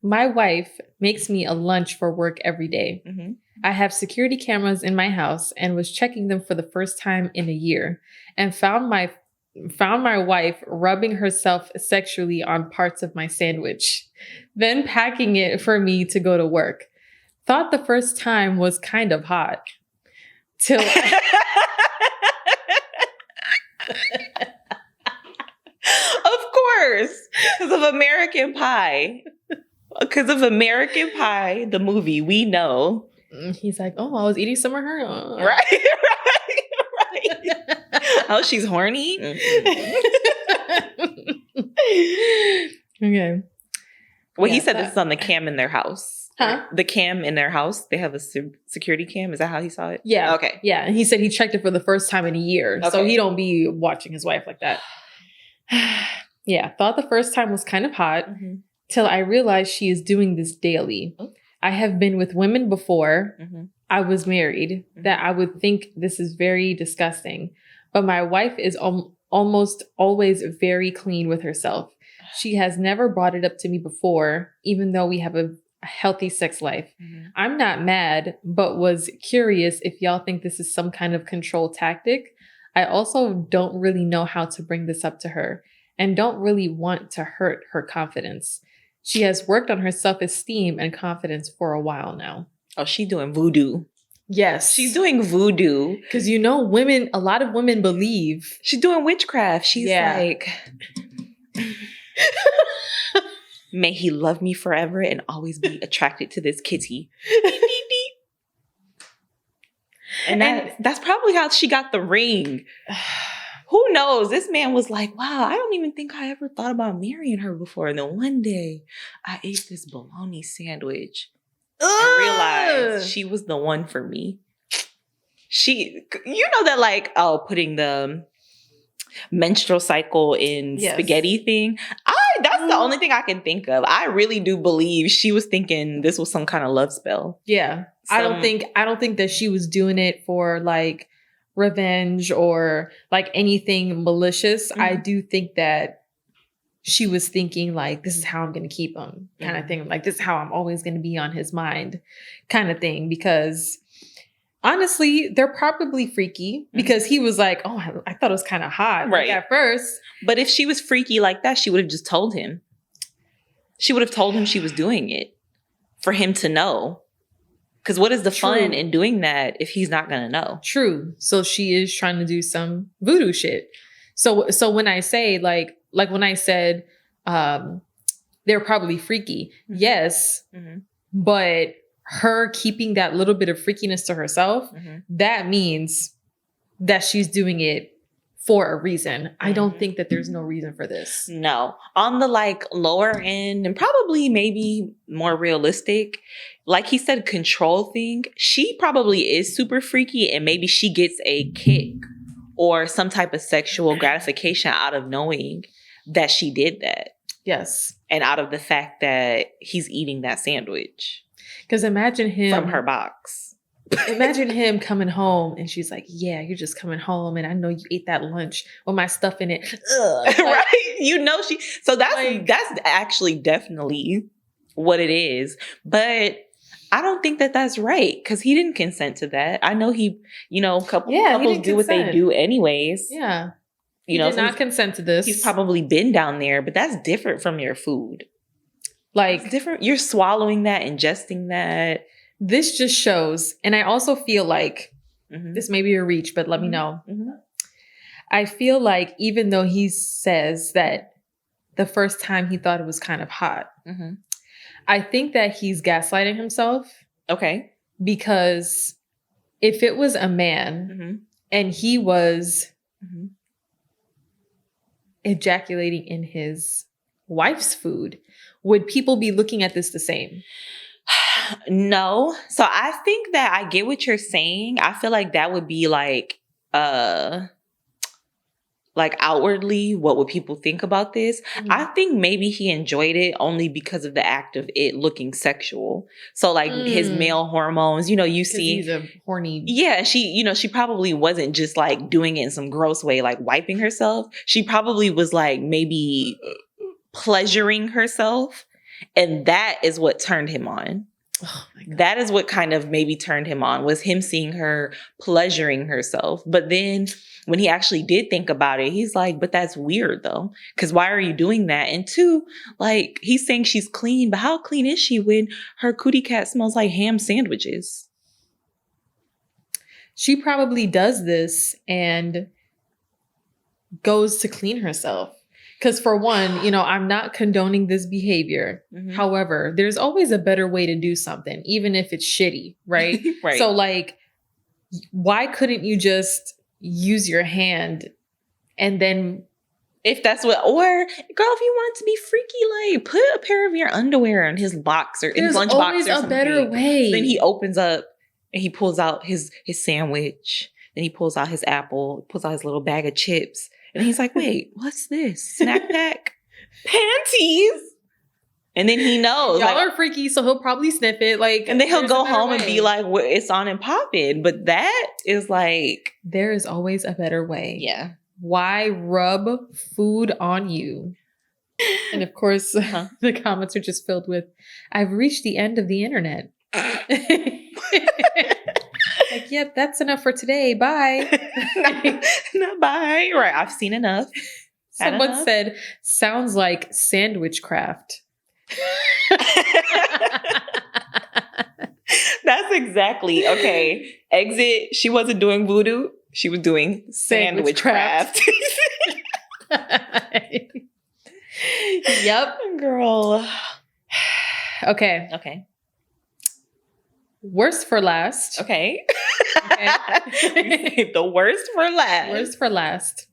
My wife makes me a lunch for work every day. Mm-hmm. I have security cameras in my house and was checking them for the first time in a year and found my wife rubbing herself sexually on parts of my sandwich, then packing it for me to go to work. Thought the first time was kind of hot. Till Of course, because of American Pie. Because of American Pie, the movie, we know. He's like, oh, I was eating some of her. Right. Oh, she's horny? Okay. Well, he said this is on the cam in their house. Huh? The cam in their house. They have a security cam. Is that how he saw it? Yeah. Okay. Yeah. And he said he checked it for the first time in a year. Okay. So he don't be watching his wife like that. Yeah. Thought the first time was kind of hot. Mm-hmm. Till I realized she is doing this daily. Oh. I have been with women before. Mm-hmm. I was married. Mm-hmm. That I would think this is very disgusting. But my wife is almost always very clean with herself. She has never brought it up to me before, even though we have a healthy sex life. Mm-hmm. I'm not mad, but was curious if y'all think this is some kind of control tactic. I also don't really know how to bring this up to her and don't really want to hurt her confidence. She has worked on her self-esteem and confidence for a while now. Oh, she's doing voodoo. Yes. She's doing voodoo. Because a lot of women believe. She's doing witchcraft. She's like, may he love me forever and always be attracted to this kitty. And that's probably how she got the ring. Who knows? This man was like, wow, I don't even think I ever thought about marrying her before. And then one day I ate this bologna sandwich and realized she was the one for me. That like, putting the menstrual cycle in spaghetti thing. That's the only thing I can think of. I really do believe she was thinking this was some kind of love spell. Yeah. I don't think that she was doing it for like revenge or like anything malicious. Mm-hmm. I do think that she was thinking like, this is how I'm going to keep him kind of thing. Like, this is how I'm always going to be on his mind kind of thing. Because honestly, they're probably freaky because he was like, oh, I thought it was kind of hot right at first. But if she was freaky like that, she would have just told him. She would have told him she was doing it for him to know. Because what is the fun in doing that if he's not going to know? True. So she is trying to do some voodoo shit. So when I say like when I said they're probably freaky, yes, but her keeping that little bit of freakiness to herself, that means that she's doing it for a reason. I don't think that there's no reason for this. No. On the like lower end and probably maybe more realistic, like he said, control thing, she probably is super freaky and maybe she gets a kick or some type of sexual gratification out of knowing that she did that. Yes. And out of the fact that he's eating that sandwich. Because imagine him. From her box. Imagine him coming home and she's like, yeah, you're just coming home and I know you ate that lunch with my stuff in it. Like, right? So that's actually definitely what it is. But I don't think that that's right because he didn't consent to that. I know couples do what they do anyways. Yeah. He did not consent to this. He's probably been down there, but that's different from your food. Like, it's different. You're swallowing that, ingesting that. This just shows, and I also feel like this may be a reach, but let me know. I feel like even though he says that the first time he thought it was kind of hot, I think that he's gaslighting himself. Okay. Because if it was a man and he was ejaculating in his wife's food, would people be looking at this the same? No. So I think that I get what you're saying. I feel like that would be like outwardly, what would people think about this? Mhm. I think maybe he enjoyed it only because of the act of it looking sexual. So like his male hormones, you 'Cause see. he's a horny. Yeah, she probably wasn't just like doing it in some gross way, like wiping herself. She probably was like maybe pleasuring herself. And that is what turned him on. Oh my God. That is what kind of maybe turned him on, was him seeing her pleasuring herself. But then when he actually did think about it, he's like, but that's weird though. Because why are you doing that? And two, like, he's saying she's clean, but how clean is she when her cootie cat smells like ham sandwiches? She probably does this and goes to clean herself. Because for one, I'm not condoning this behavior. Mhm. However, there's always a better way to do something, even if it's shitty, right? Right. So like, why couldn't you just use your hand and then... If that's what, or girl, if you want it to be freaky, like put a pair of your underwear in his boxer, in his There's lunchbox always or a something. better way. Then he opens up and he pulls out his sandwich. Then he pulls out his apple, pulls out his little bag of chips. And he's like, wait, what's this? Snack pack? Panties? And then he knows. Y'all like, are freaky, so he'll probably sniff it. Like, and then he'll there's a go better home and way. be like, well, it's on and popping. But that is like... There is always a better way. Yeah. Why rub food on you? And of course, the comments are just filled with, I've reached the end of the internet. Like, yep, that's enough for today. Bye. Not bye. Right. I've seen enough. Someone said, sounds like sandwich craft. That's exactly. Okay. Exit. She wasn't doing voodoo. She was doing sandwich craft. Yep. Girl. Okay. Okay. Worst for last. Okay. Okay. The worst for last. Worst for last.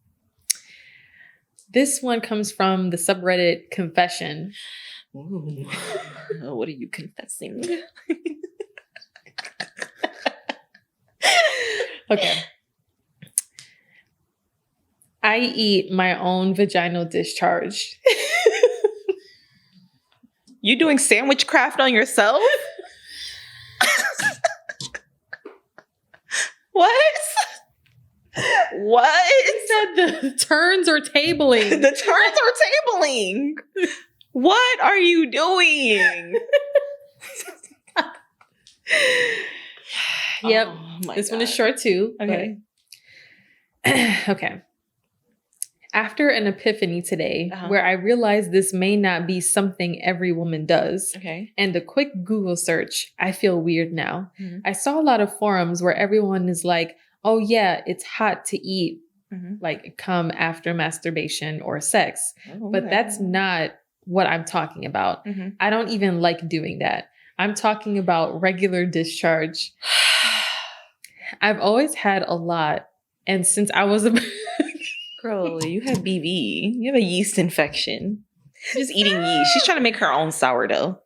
This one comes from the subreddit Confession. Ooh. What are you confessing? Okay. I eat my own vaginal discharge. You doing sandwich craft on yourself? What? What? It said the turns or tabling. The turns are tabling. What are you doing? Yep. Oh my This one God. is short too. Okay. but- okay. After an epiphany today, where I realized this may not be something every woman does, Okay. and a quick Google search, I feel weird now. Mhm. I saw a lot of forums where everyone is like, oh yeah, it's hot to eat, like come after masturbation or sex. But that's not what I'm talking about. Mhm. I don't even like doing that. I'm talking about regular discharge. I've always had a lot. And since I was a... Girl, you have BV. You have a yeast infection. You're just eating yeast. She's trying to make her own sourdough.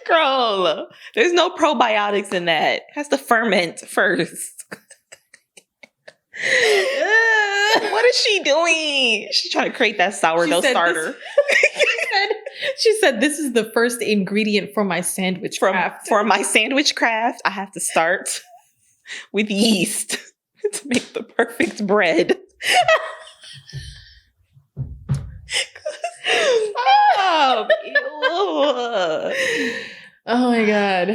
Girl, there's no probiotics in that. It has to ferment first. What is she doing? She's trying to create that sourdough starter. She said, this is the first ingredient for my sandwich craft. For my sandwich craft, I have to start with yeast to make the perfect bread. Stop. Ew. Oh my God.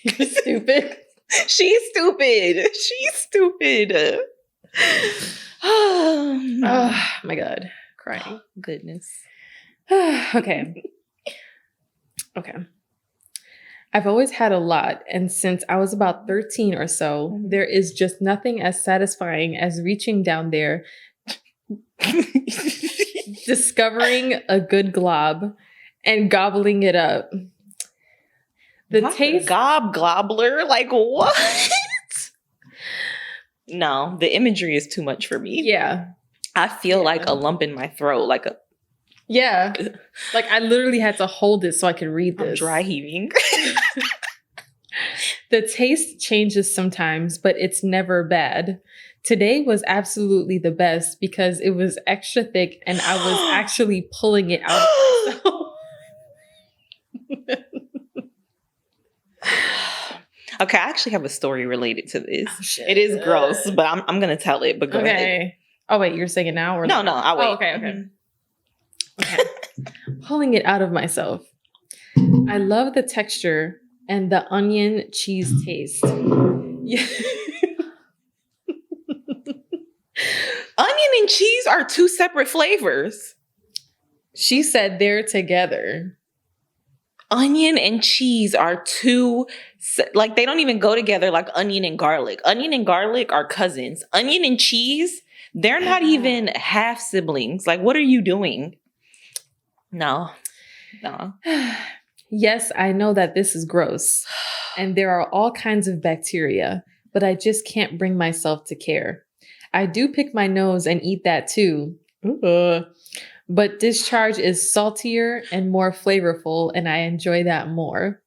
You're stupid. She's stupid. She's stupid. Oh my God. Crying. Goodness. Okay. Okay. I've always had a lot, and since I was about 13 or so, there is just nothing as satisfying as reaching down there, discovering a good glob, and gobbling it up. The Not taste... gobbler? Like what? No, the imagery is too much for me. Yeah. I feel like a lump in my throat, like a... Yeah. Like I literally had to hold it so I could read this. I'm dry heaving. The taste changes sometimes, but it's never bad. Today was absolutely the best because it was extra thick and I was actually pulling it out of myself. Okay, I actually have a story related to this. Oh, shit. It is gross, but I'm going to tell it, but go ahead. Oh, wait, you're saying it now? Or No, I'll wait. Oh, okay. Okay. Pulling it out of myself. I love the texture and the onion cheese taste. Yeah. Onion and cheese are two separate flavors. She said they're together. Onion and cheese are two, like they don't even go together like onion and garlic. Onion and garlic are cousins. Onion and cheese, they're not even half siblings. Like, what are you doing? No. Yes, I know that this is gross. And there are all kinds of bacteria, but I just can't bring myself to care. I do pick my nose and eat that too. But discharge is saltier and more flavorful, and I enjoy that more.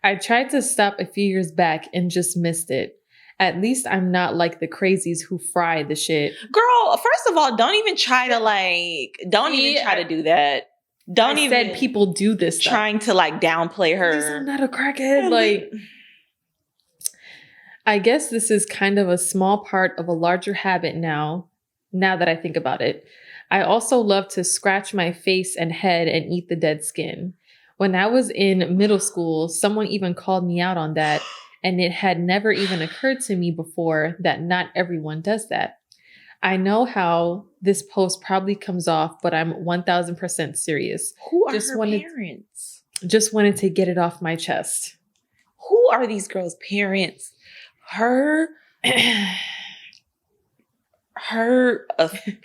I tried to stop a few years back and just missed it. At least I'm not like the crazies who fry the shit. Girl, first of all, don't even try to do that. Said people do this stuff. Trying to like downplay her. At least I'm not a crackhead. Like, I guess this is kind of a small part of a larger habit now that I think about it. I also love to scratch my face and head and eat the dead skin. When I was in middle school, someone even called me out on that, and it had never even occurred to me before that not everyone does that. I know how this post probably comes off, but I'm 1000% serious. Who are her parents? Just wanted to get it off my chest. Who are these girls' parents? Her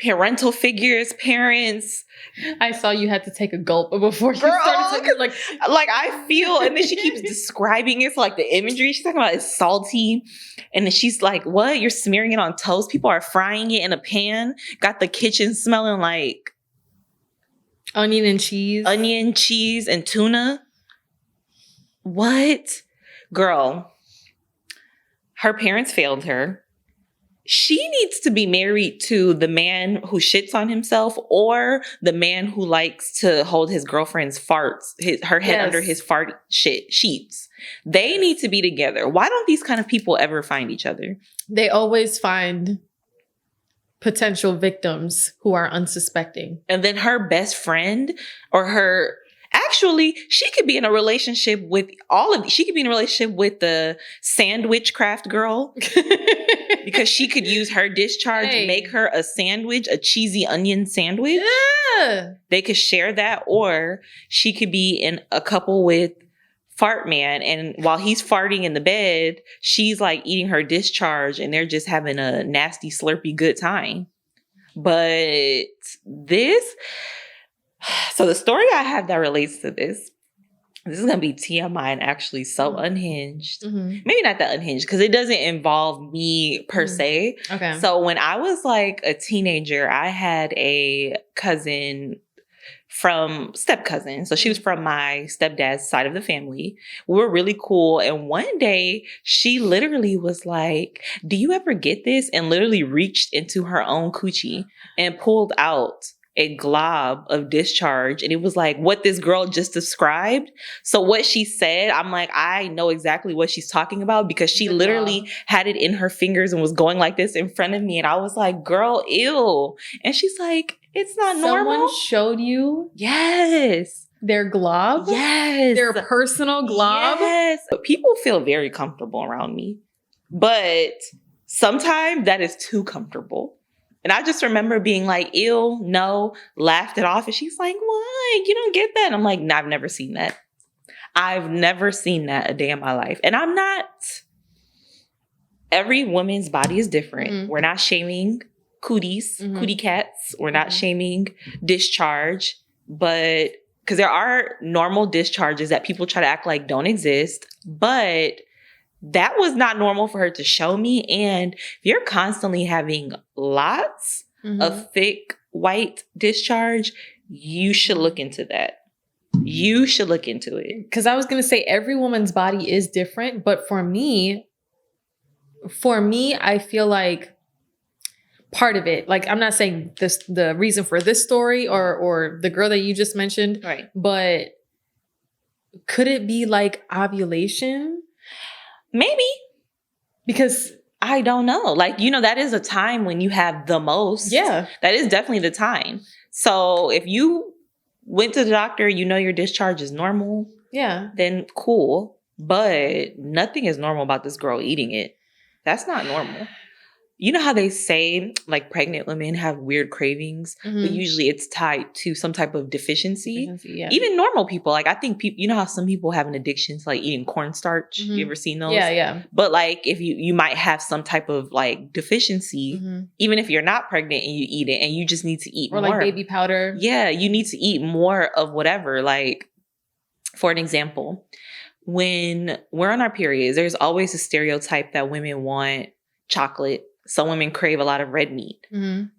parental figures, parents. I saw you had to take a gulp before you started to like I feel, and then she keeps describing it. So like the imagery she's talking about is salty, and then she's like, "What? You're smearing it on toast? People are frying it in a pan. Got the kitchen smelling like onion and cheese, and tuna. What, girl? Her parents failed her. She needs to be married to the man who shits on himself or the man who likes to hold his girlfriend's farts, her head under his fart sheets. They need to be together. Why don't these kind of people ever find each other? They always find potential victims who are unsuspecting. And then her best friend or her... Actually, she could be in a relationship with she could be in a relationship with the sandwich craft girl because she could use her discharge, make her a sandwich, a cheesy onion sandwich. Yeah. They could share that, or she could be in a couple with Fart Man, and while he's farting in the bed, she's like eating her discharge and they're just having a nasty, slurpy good time. But this... So the story I have that relates to this is going to be TMI and actually so unhinged. Mm-hmm. Maybe not that unhinged because it doesn't involve me per se. Okay. So when I was like a teenager, I had a cousin step cousin. So she was from my stepdad's side of the family. We were really cool. And one day she literally was like, "Do you ever get this?" And literally reached into her own coochie and pulled out a glob of discharge, and it was like what this girl just described. So what she said, I'm like, I know exactly what she's talking about because she literally had it in her fingers and was going like this in front of me, and I was like, "Girl, ew." And she's like, "It's not normal." Someone showed you? Yes. Their glob? Yes. Their personal glob? Yes. But people feel very comfortable around me, but sometimes that is too comfortable. And I just remember being like, "Ew, no," laughed it off. And she's like, "What? You don't get that?" And I'm like, "No, I've never seen that. I've never seen that a day in my life." And I'm not, every woman's body is different. Mm-hmm. We're not shaming cooties, cootie cats. We're not shaming discharge, but because there are normal discharges that people try to act like don't exist. But that was not normal for her to show me. And if you're constantly having lots of thick white discharge, you should look into that. You should look into it. Because I was going to say every woman's body is different. But for me, I feel like part of it, like I'm not saying this, the reason for this story or the girl that you just mentioned, Right. But could it be like ovulation? Maybe. Because I don't know. Like, that is a time when you have the most. Yeah. That is definitely the time. So if you went to the doctor, your discharge is normal. Yeah. Then cool. But nothing is normal about this girl eating it. That's not normal. You know how they say like pregnant women have weird cravings, but usually it's tied to some type of deficiency. Yeah. Even normal people, like I think people, you know how some people have an addiction to like eating cornstarch. You ever seen those? Yeah. But like if you might have some type of like deficiency, even if you're not pregnant and you eat it, and you just need to eat or more. like baby powder. Yeah, you need to eat more of whatever. Like for an example, when we're on our periods, there's always a stereotype that women want chocolate. Some women crave a lot of red meat.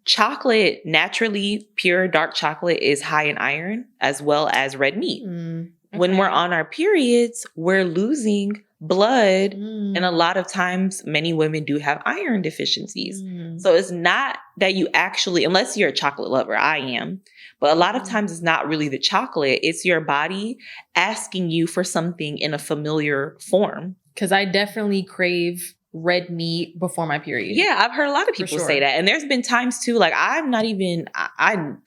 Chocolate, naturally, pure dark chocolate is high in iron as well as red meat. Okay. When we're on our periods, we're losing blood. And a lot of times, many women do have iron deficiencies. So it's not that you actually, unless you're a chocolate lover, I am. But a lot of times it's not really the chocolate. It's your body asking you for something in a familiar form. Because I definitely crave red meat before my period. Yeah, I've heard a lot of people say that. And there's been times too, like I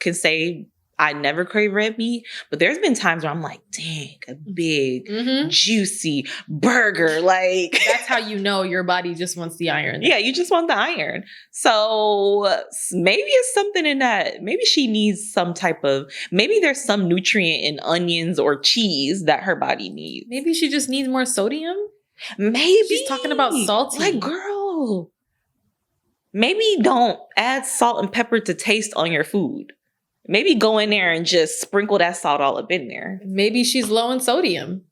can say I never crave red meat, but there's been times where I'm like, dang, a big, juicy burger. Like that's how you know your body just wants the iron. Yeah, you just want the iron. So maybe it's something in that. Maybe she needs some type of, maybe there's some nutrient in onions or cheese that her body needs. Maybe she just needs more sodium. Maybe. She's talking about salty. Like, girl, maybe don't add salt and pepper to taste on your food. Maybe go in there and just sprinkle that salt all up in there. Maybe she's low in sodium.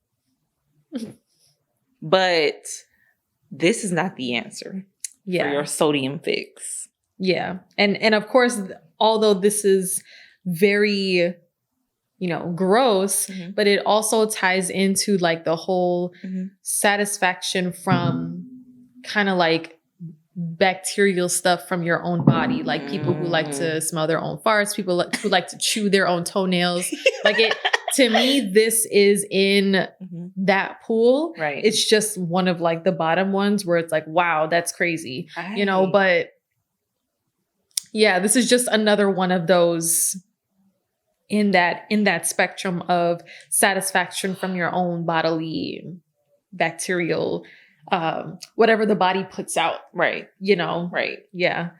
But this is not the answer for your sodium fix. Yeah. And of course, although this is very, gross, but it also ties into like the whole satisfaction from kind of like bacterial stuff from your own body. Like people who like to smell their own farts, people who like to chew their own toenails. Like it, to me, this is in that pool. Right. It's just one of like the bottom ones where it's like, wow, that's crazy, but yeah, this is just another one of those in that spectrum of satisfaction from your own bodily bacterial, whatever the body puts out. Right. Right. Yeah.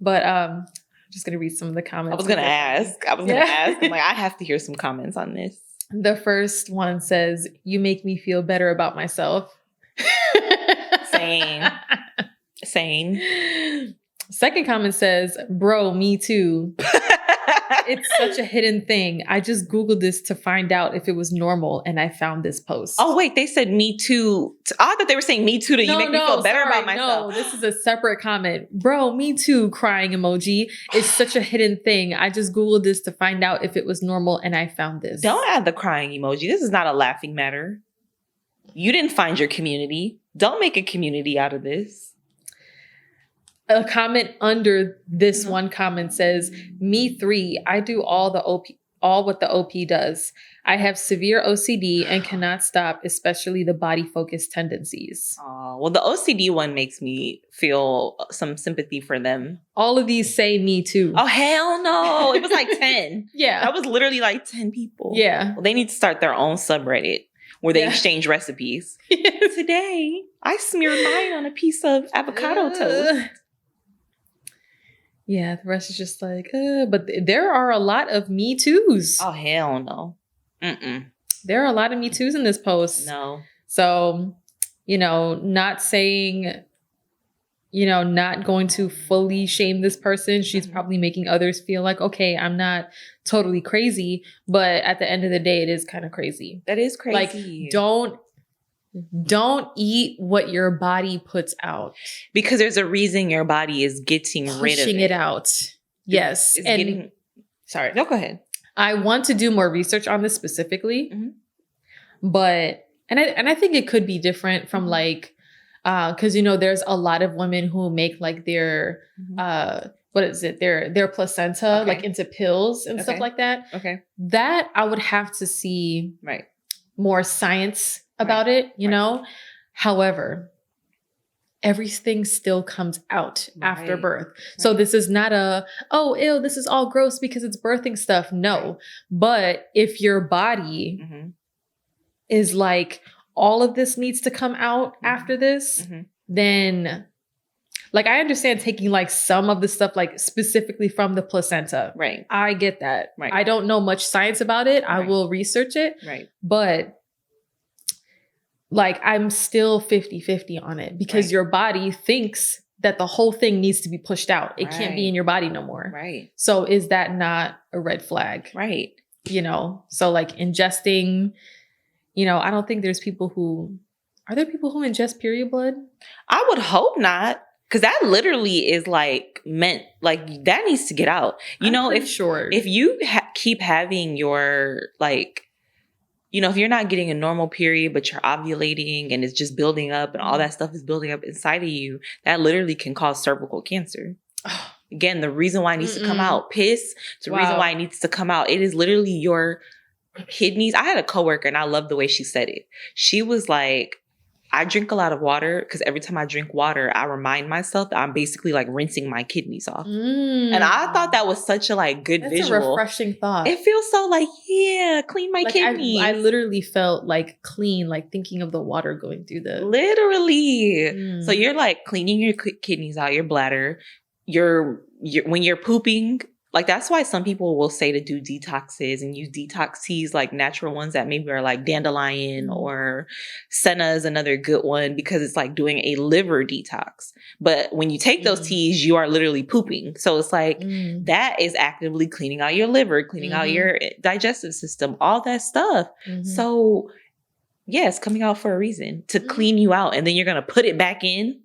But I'm just going to read some of the comments. I was going to ask. I'm like, I have to hear some comments on this. The first one says, "You make me feel better about myself." Same. Second comment says, "Bro, me too." It's such a hidden thing. I just Googled this to find out if it was normal, and I found this post. Oh, wait, they said me too. I thought they were saying me too to you make me feel better about myself. No, this is a separate comment. "Bro, me too," crying emoji. It's such a hidden thing. I just Googled this to find out if it was normal, and I found this. Don't add the crying emoji. This is not a laughing matter. You didn't find your community. Don't make a community out of this. A comment under this one comment says, "Me 3, I do all what the OP does. I have severe OCD and cannot stop, especially the body focused tendencies." Well, the OCD one makes me feel some sympathy for them. All of these say me too. Oh, hell no. It was like 10. Yeah. That was literally like 10 people. Yeah. Well, they need to start their own subreddit where they exchange recipes. Today, I smeared mine on a piece of avocado toast. Yeah, the rest is just like, but there are a lot of Me Too's. Oh, hell no. There are a lot of Me Too's in this post. No. So, not saying, not going to fully shame this person. She's probably making others feel like, okay, I'm not totally crazy. But at the end of the day, it is kind of crazy. That is crazy. Like, don't Don't eat what your body puts out. Because there's a reason your body is getting rid of it. Pushing it out. Yes. It's and getting... Sorry. No, go ahead. I want to do more research on this specifically, but I think it could be different from like, because there's a lot of women who make like their what is it, their placenta like into pills and stuff like that. Okay, that I would have to see more science about it. However, everything still comes out after birth. So this is not this is all gross because it's birthing stuff. No. But if your body is like, all of this needs to come out after this, then like, I understand taking like some of the stuff, like specifically from the placenta. Right. I get that. Right. I don't know much science about it. I will research it. Right. But like, I'm still 50-50 on it because your body thinks that the whole thing needs to be pushed out. It can't be in your body no more. Right. So is that not a red flag? Right. So like ingesting, I don't think there's people who, are there people who ingest period blood? I would hope not. Because that literally is like meant, like that needs to get out. If you keep having your like, if you're not getting a normal period, but you're ovulating and it's just building up and all that stuff is building up inside of you, that literally can cause cervical cancer. Again, the reason why it needs to come out, piss, it's the reason why it needs to come out. It is literally your kidneys. I had a coworker and I love the way she said it. She was like, I drink a lot of water because every time I drink water, I remind myself that I'm basically like rinsing my kidneys off. And I thought that was such a like good visual. That's a refreshing thought. It feels so like, clean my kidneys. I literally felt like clean, like thinking of the water going through the... Literally. So you're like cleaning your kidneys out, your bladder. When you're pooping... Like, that's why some people will say to do detoxes and use detox teas, like natural ones that maybe are like dandelion or senna is another good one because it's like doing a liver detox. But when you take those teas, you are literally pooping. So it's like that is actively cleaning out your liver, cleaning out your digestive system, all that stuff. So, yeah, it's coming out for a reason to clean you out. And then you're going to put it back in.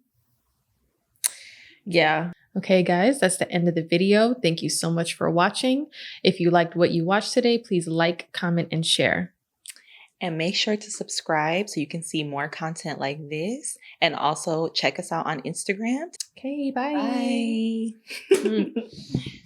Yeah. Okay, guys, that's the end of the video. Thank you so much for watching. If you liked what you watched today, please like, comment, and share. And make sure to subscribe so you can see more content like this. And also check us out on Instagram. Okay, bye. Bye.